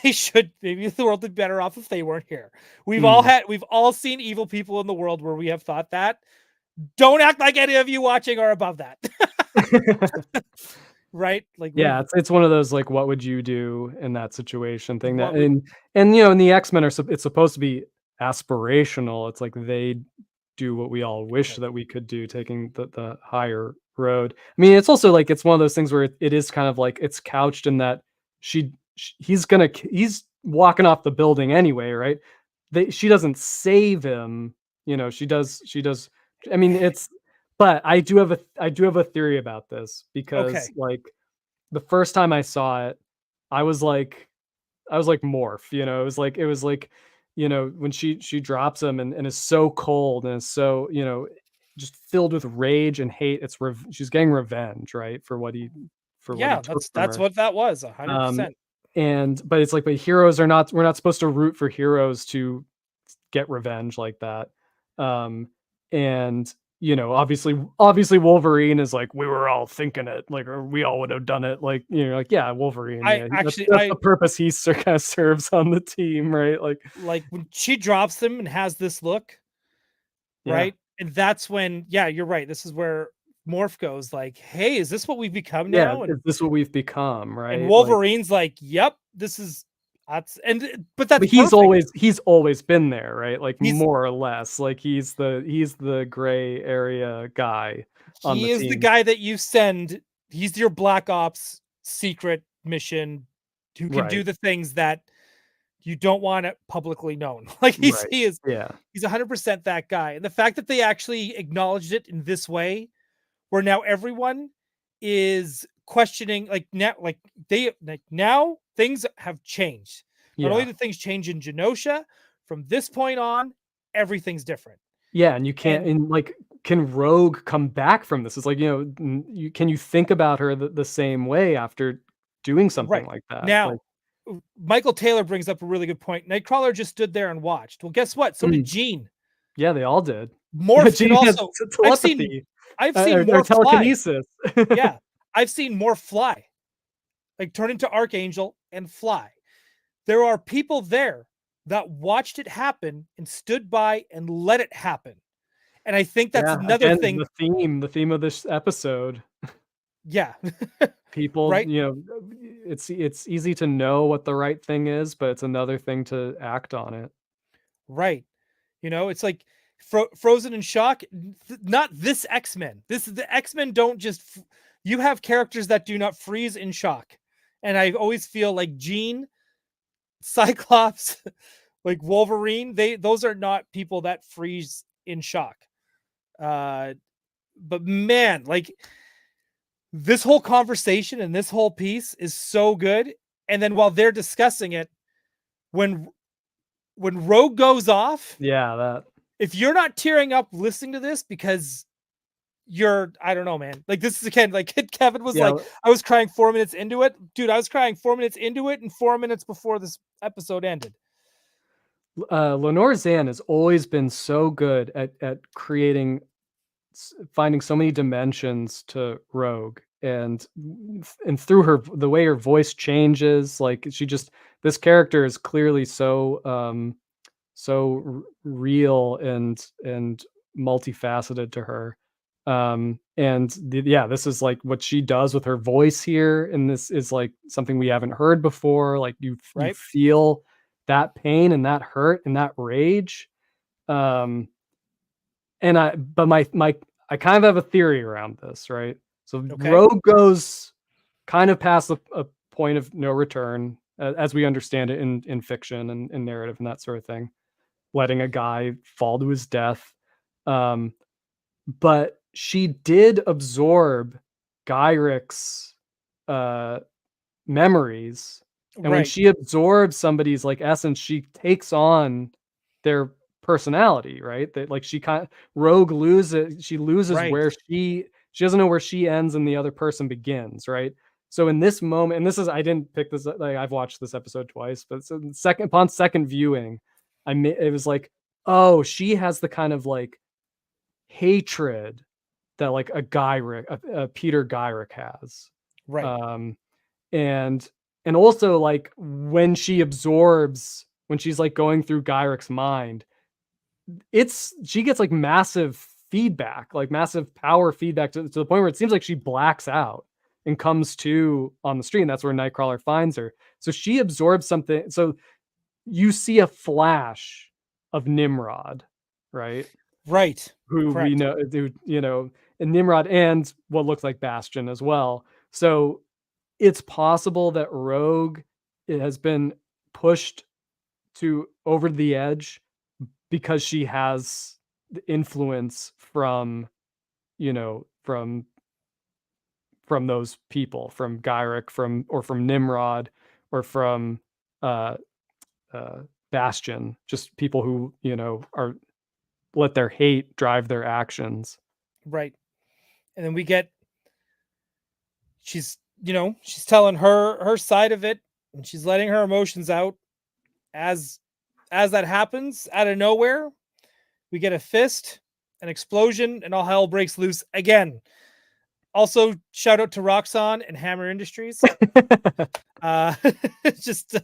they should. Maybe the world would be better off if they weren't here. mm. We've all seen evil people in the world where we have thought that. Don't act like any of you watching are above that. Right? Like Yeah, it's one of those, like, what would you do in that situation thing that what would and the X-Men are it's supposed to be aspirational, it's like they do what we all wish right. that we could do, taking the higher road. I mean, it's also, like, it's one of those things where it is kind of like it's couched in that he's walking off the building anyway, right? She doesn't save him, she does I mean, it's but I do have a theory about this because, Okay. like, the first time I saw it, I was like Morph, when she drops him and is so cold and is so, just filled with rage and hate. She's getting revenge, right, for what he Yeah, took from that's her. what that was, Um, 100%. but it's like, but heroes are not we're not supposed to root for heroes to get revenge like that. Um, and obviously Wolverine is like, we were all thinking it, like, or we all would have done it, like, like, yeah, Wolverine, I yeah, actually that's the I purpose kind of serves on the team, right? Like, like when she drops them and has this look, yeah, right? And that's when, yeah, you're right. This is where Morph goes like, "Hey, is this what we've become yeah, now?" is this what we've become, And right? Like, Wolverine's like, "Yep, this is but that's but perfect. he's always been there, right? Like, He's more or less, like, he's the gray area guy on the he is the team, guy that you send. He's your Black Ops secret mission who can do right? the things that you don't want it publicly known. Like Right. he's Yeah. 100% that guy. And the fact that they actually acknowledged it in this way, where now everyone is questioning, like now things have changed. Not only Yeah. did things change in Genosha, from this point on, everything's different. Yeah, and you can't And and, like, can Rogue come back from this? It's like, can you think about her the same way after doing something right like that? Like now, Michael Taylor brings up a really good point. Nightcrawler just stood there and watched. Well, guess what? So did mm, Jean. yeah, they all did. Morph can Gene has also. I've seen. telepathy, I've seen or Morph fly. telekinesis. Yeah, I've seen Morph fly, like turn into Archangel and fly. There are people there that watched it happen and stood by and let it happen. And I think that's Yeah, another again, thing. the theme of this episode. Yeah. People, Right. it's easy to know what the right thing is, but it's another thing to act on it. Right. It's like Frozen in shock. Not this X-Men. This is the X-Men don't just. You have characters that do not freeze in shock, and I always feel like Jean, Cyclops, like Wolverine. Those are not people that freeze in shock. But man, like this whole conversation and this whole piece is so good. And then while they're discussing it, when Rogue goes off, Yeah, that if you're not tearing up listening to this because I don't know, man. Like this is again, like Kevin was yeah, like, I was crying 4 minutes into it. Dude, I was crying 4 minutes into it and 4 minutes before this episode ended. Lenore Zan has always been so good at creating finding so many dimensions to Rogue, and through the way her voice changes, like this character is clearly so real and multifaceted to her. Yeah, this is like what she does with her voice here, and this is like something we haven't heard before. Like you Right. feel that pain and that hurt and that rage. um and I kind of have a theory around this, right? So Okay. Rogue goes kind of past a point of no return, as we understand it in fiction and narrative and that sort of thing, letting a guy fall to his death. Um, but she did absorb Gyric's uh, memories, and when Right. she absorbs somebody's like essence, she takes on their personality, right? That like Rogue loses Right. where she doesn't know where she ends and the other person begins, right? So in this moment, and this is I didn't pick this, like I've watched this episode twice, but so upon second viewing, it was like, oh, she has the kind of like hatred that like a Peter Gyrick has. Right. Um, and also like when she's like going through Gyrick's mind, she gets like massive feedback, like massive power feedback to the point where it seems like she blacks out and comes to on the street, and that's where Nightcrawler finds her. So she absorbs something. So you see a flash of Nimrod, right? Right. Who we Correct. know, and Nimrod, and what looks like Bastion as well. So it's possible that Rogue has been pushed to over the edge because she has the influence from, from those people, from Gyrick, from Nimrod, or from uh, Bastion, just people who are let their hate drive their actions. Right. And then we get she's telling her side of it, and she's letting her emotions out. As that happens out of nowhere, we get a fist, an explosion, and all hell breaks loose again. Also, shout out to Roxxon and Hammer Industries. Just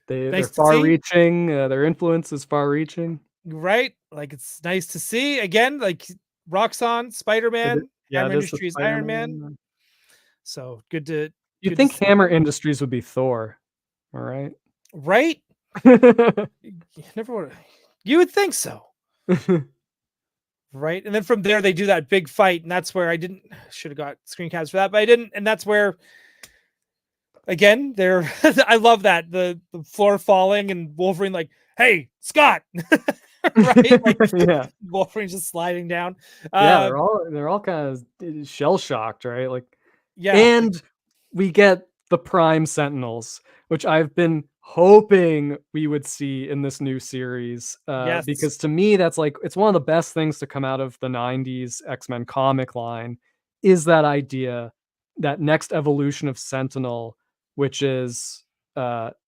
They're nice to far see, reaching. Their influence is far reaching. right? Like it's nice to see again. Like Roxxon, Spider-Man, Yeah, Hammer it is the Industries, Iron Man. Spider-Man. So good to You'd think see. Hammer Industries would be Thor, all right? Right? You never would. You would think so. Right. And then from there, they do that big fight. And that's where should have got screen caps for that, but I didn't. And that's where again, they're I love that the floor falling and Wolverine like, hey, Scott, right? Like Yeah. Wolverine's just sliding down. Yeah, Uh, they're all kind of shell shocked, right? Like, yeah, like and we get the Prime Sentinels, which I've been hoping we would see in this new series, yes, because to me that's like it's one of the best things to come out of the '90s X-Men comic line, is that idea, that next evolution of Sentinel, which is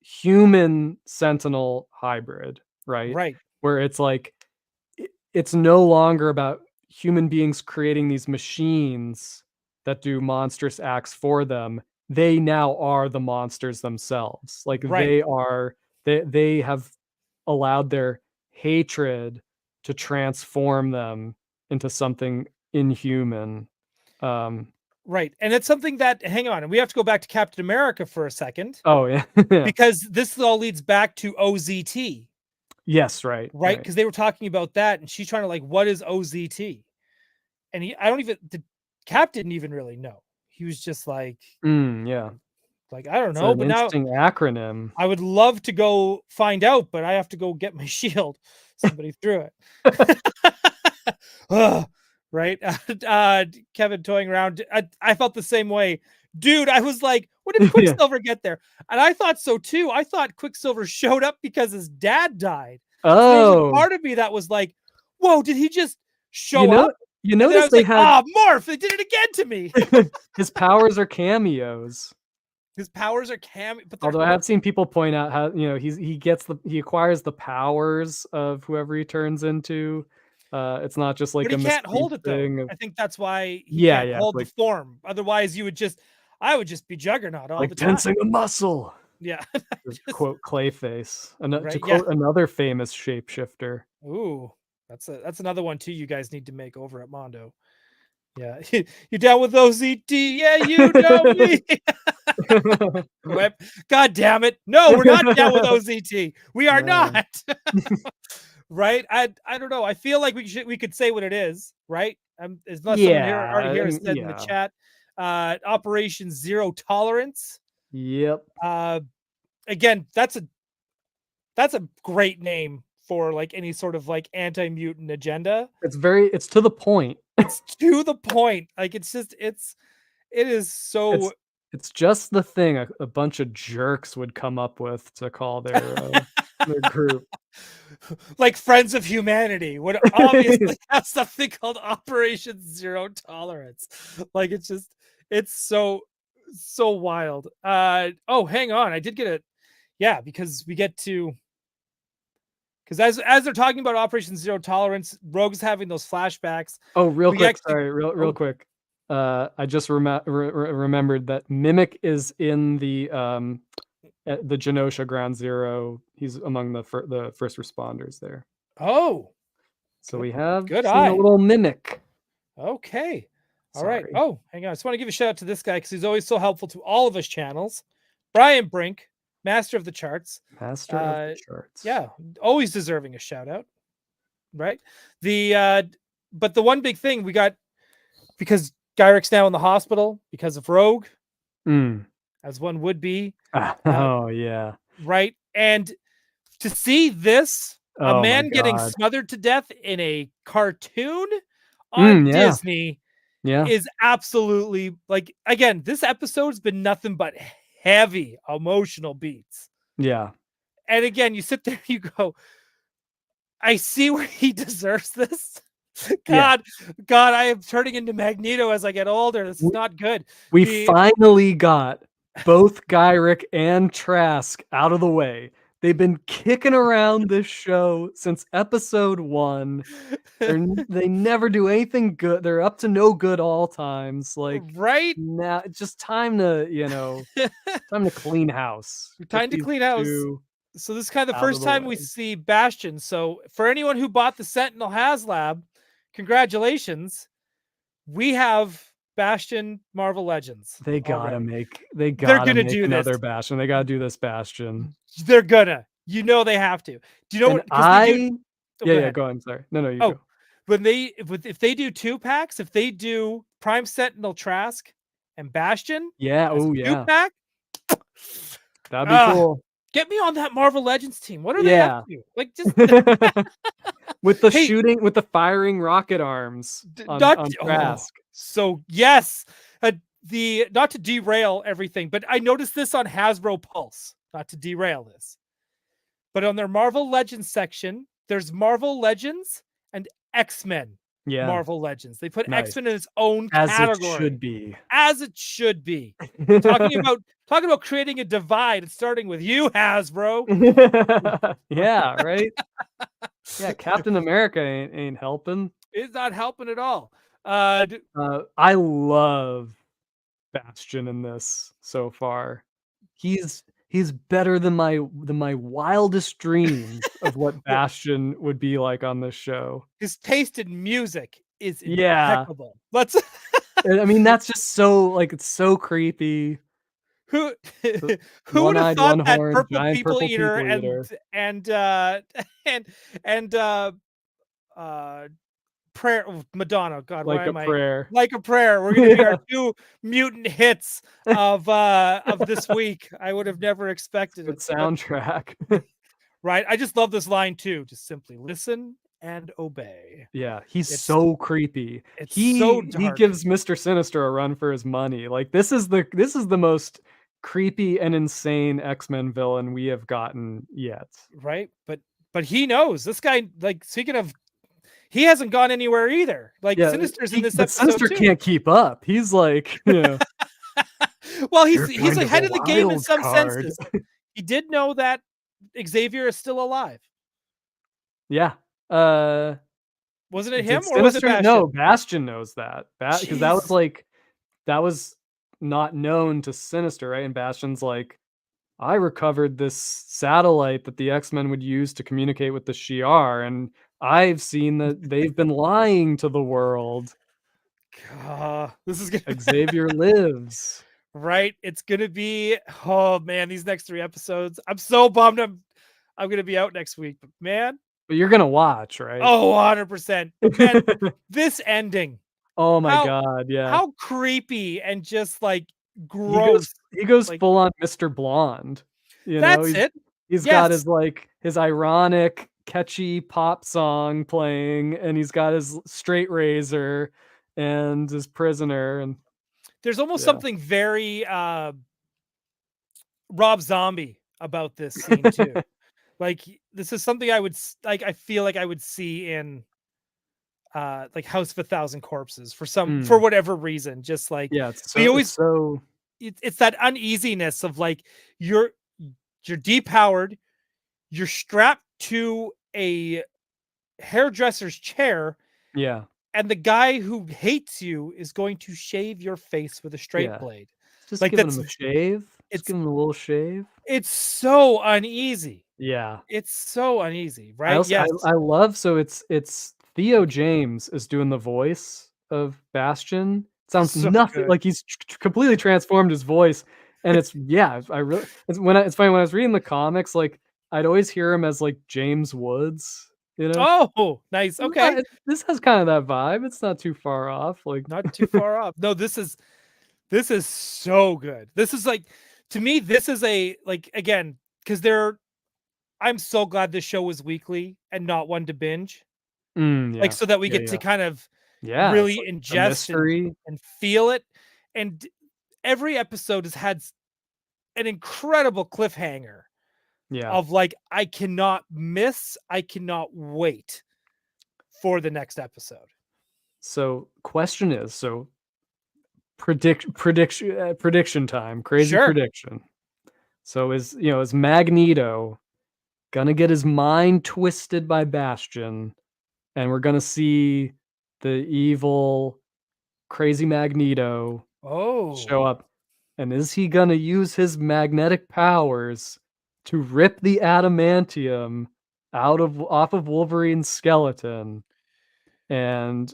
human Sentinel hybrid, right? right, Where it's like it's no longer about human beings creating these machines that do monstrous acts for them. They now are the monsters themselves. Like right, they have allowed their hatred to transform them into something inhuman. Um, right. And it's something that hang on, and we have to go back to Captain America for a second oh yeah, yeah. because this all leads back to OZT, Yes, right, right? right. Because they were talking about that, and she's trying to like, what is OZT? And I don't even the Cap didn't even really know. He was just Yeah. like I don't It's know, an but now interesting acronym. I would love to go find out, but I have to go get my shield. Somebody threw it. Ugh, right? Kevin toying around. I felt the same way. Dude, I was like, when did Yeah. Quicksilver get there? And I thought so too. I thought Quicksilver showed up because his dad died. So there was a Oh, part of me that was like, whoa, did he just you show know up? you And then I notice was they like, had ah, Morph, they did it again to me. his powers are cameos. His powers are but they're Although I have seen people point out how, he acquires the powers of whoever he turns into. It's not just but like he a can't Mystique hold it though. thing of I think that's why he yeah, can't yeah, it's hold the like form. Otherwise, I would just be Juggernaut all the time. tensing a muscle. Yeah. To Just quote Clayface, to right. Yeah. quote another famous shapeshifter. Ooh, that's another one too. You guys need to make over at Mondo. Yeah, you down with OZT? Yeah, you know me. Whip. God damn it! No, we're not down with OZT. We are No. not. Right? I don't know. I feel like we could say what it is, right? Unless someone here Yeah, already I here has mean, said in the yeah. chat, Operation Zero Tolerance. Yep. Uh, again, that's a great name for like any sort of like anti-mutant agenda. It's to the point. It's to the point. Like it is It's so it's just the thing a bunch of jerks would come up with to call their group. like Friends of Humanity would obviously have something called Operation Zero Tolerance. Like it's so wild. Oh, hang on. I did get it. Yeah, because we get to because as they're talking about Operation Zero Tolerance, Rogue's having those flashbacks. Oh, real We quick, actually sorry, real oh quick. I just remembered that Mimic is in at the Genosha Ground Zero. He's among the first responders there. oh So good we have good seen a eye. little Mimic. Okay. All right. Sorry. Oh, hang on. I just want to give a shout out to this guy because he's always so helpful to all of us channels. Brian Brink, master of the charts. Master of the charts. Yeah, always deserving a shout out, right? The but the one big thing we got because Gyric's now in the hospital because of Rogue, Mm. as one would be, Oh, yeah. right? And to see this, a Oh my man getting god. smothered to death in a cartoon on Yeah. Disney Yeah. is absolutely like again, this episode's been nothing but heavy emotional beats. Yeah. And again, you sit there, you go, I see where he deserves this. Yeah. God, God, I am turning into Magneto as I get older. This is not good. We The finally got both Gyrick and Trask out of the way. They've been kicking around this show since episode 1. They never do anything good. They're up to no good all times. Like, right? now it's just time to, time to clean house. Get Time to these clean house. 2 So this is kind of the out of first the time we way. see Bastion. So for anyone who bought the Sentinel HasLab, congratulations. We have Bastion Marvel Legends already. They They're gotta gonna make do this. another Bastion. They gotta do this Bastion. They're gonna. You know they have to. Do you know And what? Because they do. Oh, go yeah, ahead. go on. Sorry. No, you Oh, go. when if they do 2 packs, if they do Prime Sentinel Trask and Bastion Yeah. as Oh, a two yeah. pack, That'd be Ah, cool. get me on that Marvel Legends team. What are they up Yeah. to? Like, just With the hey, shooting, with the firing rocket arms not on oh, Trask. so yes, the not to derail everything, but I noticed this on Hasbro Pulse. Not to derail this, but on their Marvel Legends section, there's Marvel Legends and X-Men Yeah, Marvel Legends. They put nice. X-Men in its own As it category, should be. as it should be. Talking about creating a divide. It's starting with you, Hasbro. Yeah, right? Yeah, Captain America ain't helping. It's not helping at all. I love Bastion in this so far. He's better than my wildest dreams of what Bastion would be like on this show. His taste in music is Yeah. impeccable. Let's I mean, that's just so, like, it's so creepy. who The who would have one-eyed, thought that one-horned, purple giant people purple eater people eater. and and and uh prayer Madonna, God, why Like a am I prayer. like a prayer? We're gonna be our two mutant hits of this week. I would have never expected Good it. But soundtrack. right, I just love this line too. Just simply listen and obey. Yeah, he's It's so creepy. it's so He dark. gives Mr. Sinister a run for his money. Like, this is the most creepy and insane X-Men villain we have gotten yet. Right? But he knows. This guy, like, speaking of, he hasn't gone anywhere either. Like, Yeah, Sinister's in this but episode Sinister too. can't keep up. He's like, Well, "You're he's kind of a ahead of the game in wild some card." senses. He did know that Xavier is still alive. Yeah. Uh, Wasn't it did him or was it Sinister No, Bastion? Bastion knows that. Because that was, Jeez. like, that was not known to Sinister, right? And Bastion's like, I recovered this satellite that the X-Men would use to communicate with the Shi'ar, and I've seen that they've been lying to the world. This is gonna Xavier lives. right. It's gonna be, oh man, these next 3 episodes. I'm so bummed I'm gonna be out next week, but man, But you're gonna watch, right? oh, 100%. Man, this ending. Oh my How god, yeah. how creepy and just like He goes gross. he goes Like, full on Mr. Blonde, you know? that's it. He's got Yes. his, like, his ironic, catchy pop song playing, and he's got his straight razor and his prisoner, and There's almost yeah. something very Rob Zombie about this scene too. Like, this is something I would like I feel like I would see in like House of a Thousand Corpses for Mm. whatever reason. Just like Yeah, we it's always so it's that uneasiness of like you're you're depowered, you're strapped to a hairdresser's chair, yeah, and the guy who hates you is going to shave your face with a straight yeah. blade. Just Like, giving him a shave, just it's giving him a little shave. it's so uneasy. Yeah. It's so uneasy, I right? also Yes. I love so it's Theo James is doing the voice of Bastion. Sounds So nothing good. like he's completely transformed his voice, and it's yeah, I really it's funny when I was reading the comics, like, I'd always hear him as, like, James Woods, you know? Oh, nice. Okay. This has kind of that vibe, it's not too far off, like Not too far off. No, this is so good. This is like, to me, this is a like, again, because I'm so glad this show was weekly and not one to binge. Like, yeah. so that we Yeah, get to yeah. kind of Yeah, it's really like a ingest mystery. and feel it. And every episode has had an incredible cliffhanger Yeah. of like, I cannot wait for the next episode. So, question is, so prediction time, crazy Sure. prediction. So is Magneto gonna get his mind twisted by Bastion, and we're gonna see the evil, crazy Magneto Oh, show up, and is he gonna use his magnetic powers to rip the adamantium off of Wolverine's skeleton? And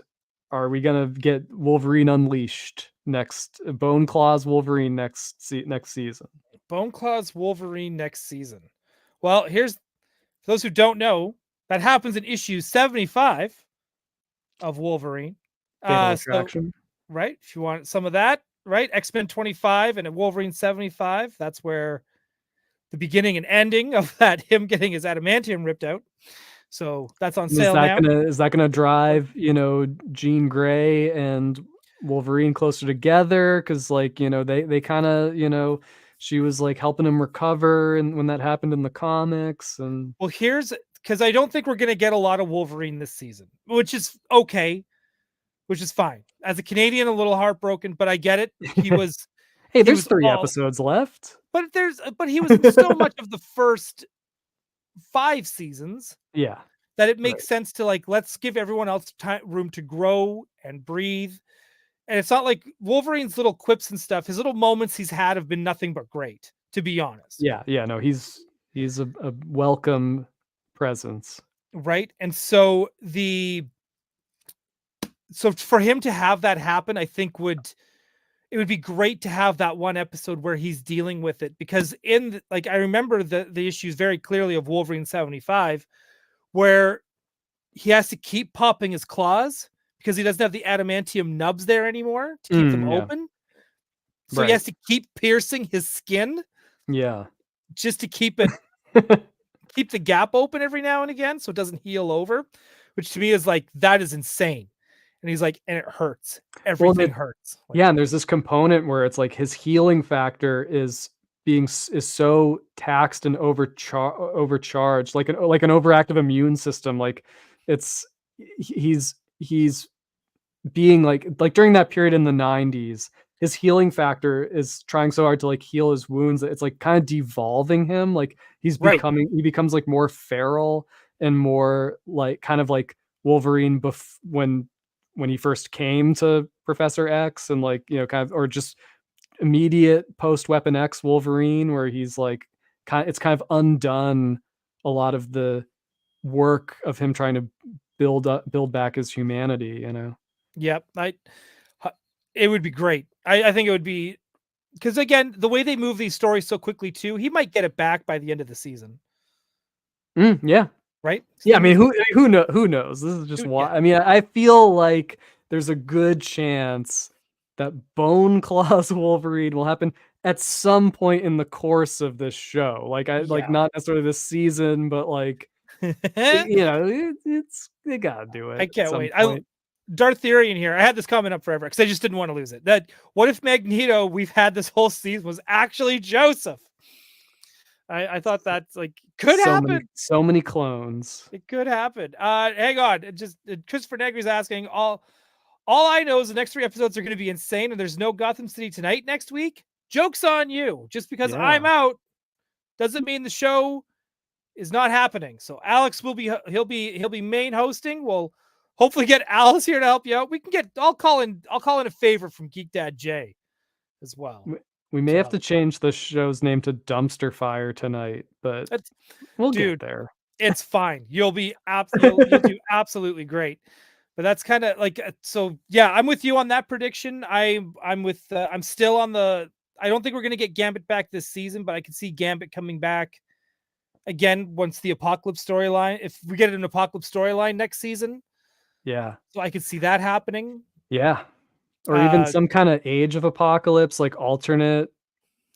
are we gonna get Wolverine Unleashed next Bone Claws Wolverine next season? Bone Claws Wolverine next season. Well, here's, for those who don't know, that happens in issue 75 of Wolverine. Fatal So Attraction? right, if you want some of that, right? X-Men 25 and a Wolverine 75. That's where the beginning and ending of that, him getting his adamantium ripped out. So that's on sale now. Is that gonna drive, Jean Grey and Wolverine closer together? Because like, they kind of, she was like helping him recover, and when that happened in the comics, and Well, here's because I don't think we're gonna get a lot of Wolverine this season, which is okay, which is fine. As a Canadian, a little heartbroken, but I get it. hey, He there's was 3 all, episodes left. but he was so much of the first 5 seasons Yeah, that it right. makes sense to like let's give everyone else time, room to grow and breathe. And it's not like Wolverine's little quips and stuff. His little moments he's had have been nothing but great, to be honest. Yeah, no, he's a welcome presence. Right? And so for him to have that happen, I think it would be great to have that one episode where he's dealing with it, because like I remember the issues very clearly of Wolverine 75 where he has to keep popping his claws because he doesn't have the adamantium nubs there anymore to keep them Yeah, open. So he right. has to keep piercing his skin Yeah. just to keep the gap open every now and again so it doesn't heal over, which to me is like, that is insane. And he's like, and it hurts. Well, Everything hurts. Like, yeah, and there's this component where it's like his healing factor is so taxed and overcharged, like an overactive immune system. Like it's he's being like during that period in the 90s, his healing factor is trying so hard to like heal his wounds that it's like kind of devolving him. Like right. he becomes like more feral and more like kind of like Wolverine when he first came to Professor X, and like, kind of, or just immediate post Weapon X Wolverine, where he's like it's kind of undone a lot of the work of him trying to build back his humanity. Yep. It would be great. I think it would be, because again, the way they move these stories so quickly too, he might get it back by the end of the season. Yeah. Right? Yeah, I mean, who knows? This is just why. Yeah. I mean, I feel like there's a good chance that Bone Claws Wolverine will happen at some point in the course of this show. Like not necessarily this season, but like, they gotta do it I at can't some wait. point. Darth Theorian here. I had this comment up forever because I just didn't want to lose it. That what if Magneto we've had this whole season was actually Joseph? I thought that's like could happen. So many clones. It could happen. Hang on. Just Christopher Negri's asking. All I know is the next 3 episodes are going to be insane, and there's no Gotham City Tonight next week. Joke's on you. Just because I'm out doesn't mean the show is not happening. So Alex will be he'll be main hosting. We'll hopefully get Alice here to help you out. We can get I'll call in a favor from Geek Dad Jay as well. We may have to change the show's name to Dumpster Fire Tonight, but we'll get there. It's fine. You'll do absolutely great. But that's kind of like, so yeah, I'm with you on that prediction. I'm still on I don't think we're going to get Gambit back this season, but I can see Gambit coming back again once the Apocalypse storyline, if we get an Apocalypse storyline next season. Yeah. So I could see that happening. Yeah. Or even some kind of Age of Apocalypse, like alternate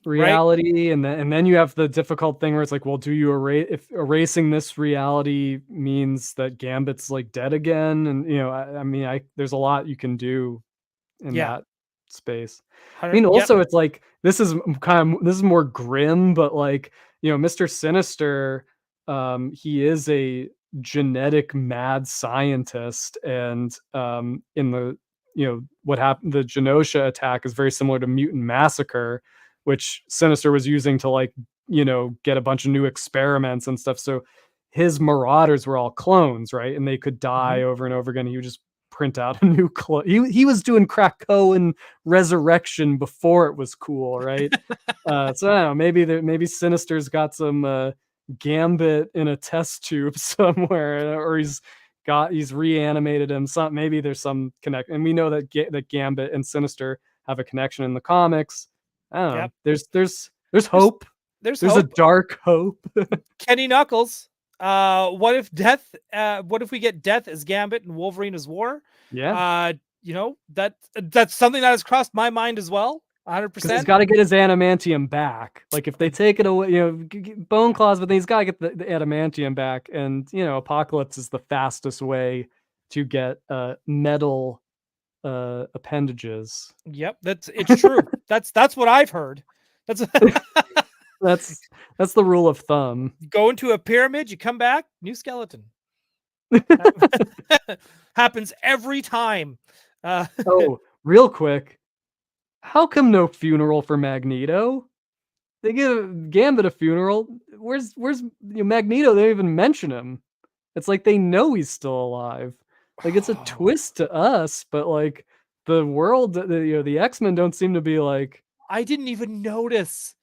reality. Right? And then you have the difficult thing where it's like, well, do you if erasing this reality means that Gambit's like dead again? And, I mean, there's a lot you can do in that space. I mean, also it's like, this is more grim, but like, Mr. Sinister, he is a genetic mad scientist, and in the what happened, the Genosha attack is very similar to Mutant Massacre, which Sinister was using to like get a bunch of new experiments and stuff. So his Marauders were all clones, right? And they could die over and over again. He would just print out a new clone. He was doing Krakoan resurrection before it was cool, right? So I don't know, maybe Sinister's got some Gambit in a test tube somewhere, or he's reanimated him. Maybe there's some connect, and we know that that Gambit and Sinister have a connection in the comics. I don't know. There's hope. There's hope. A dark hope. Kenny Knuckles. What if we get Death as Gambit and Wolverine as War? Yeah. that's something that has crossed my mind as well. 100%. Because he's got to get his adamantium back. Like if they take it away, bone claws, but then he's got to get the adamantium back. And Apocalypse is the fastest way to get metal appendages. Yep, it's true. That's what I've heard. That's that's the rule of thumb. Go into a pyramid, you come back, new skeleton. Happens every time. Oh, real quick. How come no funeral for Magneto? They give Gambit a funeral. Where's Magneto? They don't even mention him. It's like they know he's still alive. Like it's a twist to us, but like the world, the X-Men don't seem to be like. I didn't even notice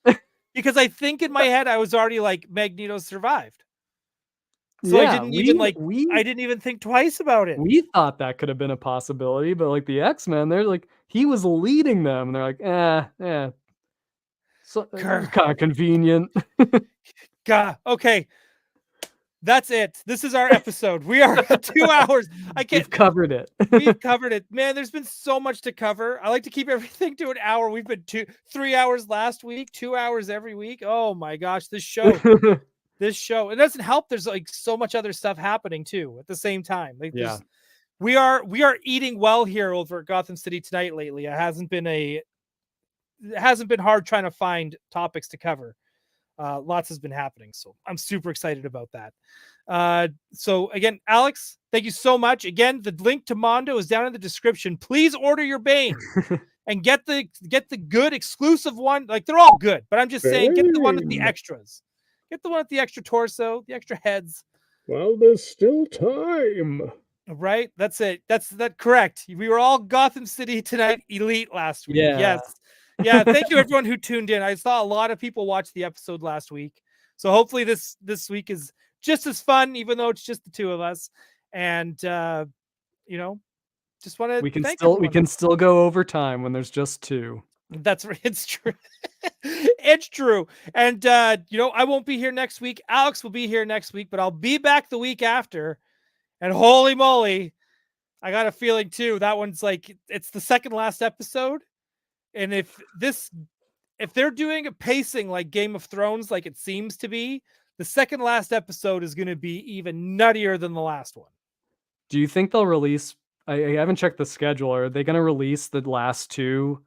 because I think in my head I was already like Magneto survived. So yeah, I didn't even think twice about it. We thought that could have been a possibility, but like the X-Men, they're like he was leading them, and they're like, yeah. So kind of convenient. God, okay. That's it. This is our episode. We are at 2 hours. We've covered it. We've covered it. Man, there's been so much to cover. I like to keep everything to an hour. We've been 3 hours last week, 2 hours every week. Oh my gosh, this show. It doesn't help. There's like so much other stuff happening too at the same time. Like we are eating well here over at Gotham City Tonight lately. It hasn't been hard trying to find topics to cover. Lots has been happening, so I'm super excited about that. So again, Alex, thank you so much. Again, the link to Mondo is down in the description. Please order your Bane and get the good exclusive one. Like they're all good, but I'm just saying, get the one with the extras. Get the one with the extra torso, the extra heads. Well, there's still time. Right? That's it. That's correct. We were all Gotham City Tonight Elite last week. Yeah. Yes. Yeah. Thank you everyone who tuned in. I saw a lot of people watch the episode last week. So hopefully this week is just as fun, even though it's just the two of us. And just want to we can still go over time when there's just two. That's right. It's true. It's true. And I won't be here next week. Alex will be here next week, but I'll be back the week after. And holy moly, I got a feeling too. That one's like it's the second last episode. And if they're doing a pacing like Game of Thrones, like it seems to be, the second last episode is going to be even nuttier than the last one. Do you think they'll release? I haven't checked the schedule. Are they going to release the last two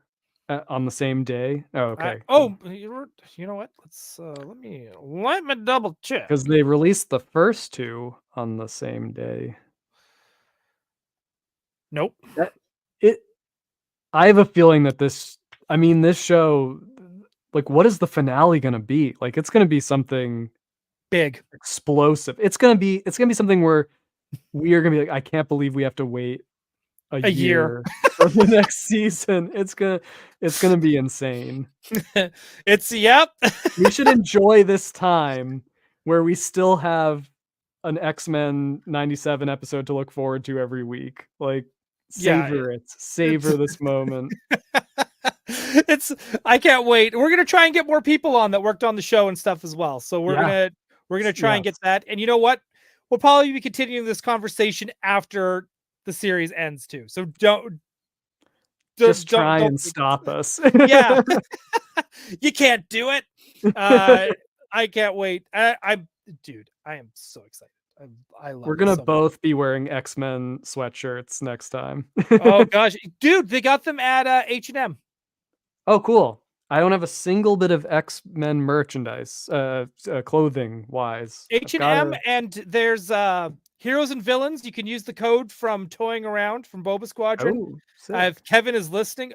on the same day? Oh, okay. You know what? Let me double check, because they released the first two on the same day. Nope. I have a feeling that this show, like, what is the finale going to be? Like, it's going to be something big, explosive. It's going to be something where we are going to be like, I can't believe we have to wait a year for the next season. It's gonna be insane. Yep. We should enjoy this time where we still have an X-Men 97 episode to look forward to every week. Like, savor this moment. I can't wait. We're gonna try and get more people on that worked on the show and stuff as well. So we're gonna try and get that. And you know what? We'll probably be continuing this conversation after the series ends too. So don't try and stop us. Yeah. You can't do it. I can't wait. Dude, I am so excited. I love it. We're gonna both be wearing X-Men sweatshirts next time. Oh gosh, dude, they got them at H&M. Oh, cool. I don't have a single bit of X-Men merchandise, clothing wise. H&M, and there's Heroes and Villains. You can use the code from Toying Around from Boba Squadron. If Kevin is listening,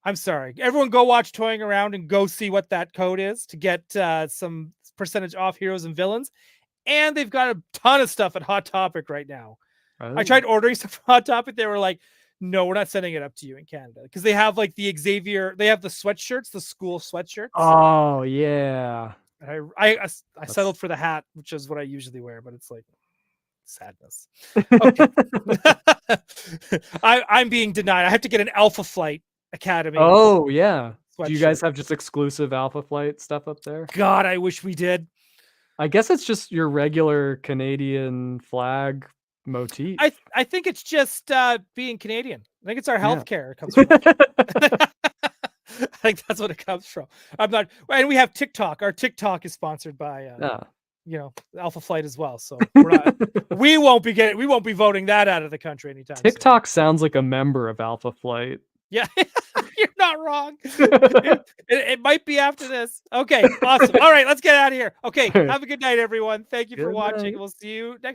I'm sorry. Everyone go watch Toying Around and go see what that code is to get some percentage off Heroes and Villains. And they've got a ton of stuff at Hot Topic right now. I tried ordering stuff from Hot Topic. They were like, no, we're not sending it up to you in Canada, because they have like the Xavier, they have the sweatshirts, the school sweatshirts. Oh yeah. I settled for the hat, which is what I usually wear, but it's like sadness. Okay. I'm being denied. I have to get an Alpha Flight Academy. Oh yeah. Sweatshirt. Do you guys have just exclusive Alpha Flight stuff up there? God, I wish we did. I guess it's just your regular Canadian flag motif. I think it's just being Canadian. I think it's our Yeah. healthcare it comes from. I think that's what it comes from. I'm not, and we have TikTok. Our TikTok is sponsored by Alpha Flight as well. So we're not, we won't be voting that out of the country anytime soon. TikTok sounds like a member of Alpha Flight. Yeah, you're not wrong. It might be after this. Okay, awesome. All right, let's get out of here. Okay, have a good night, everyone. Thank you for Good watching. night. We'll see you next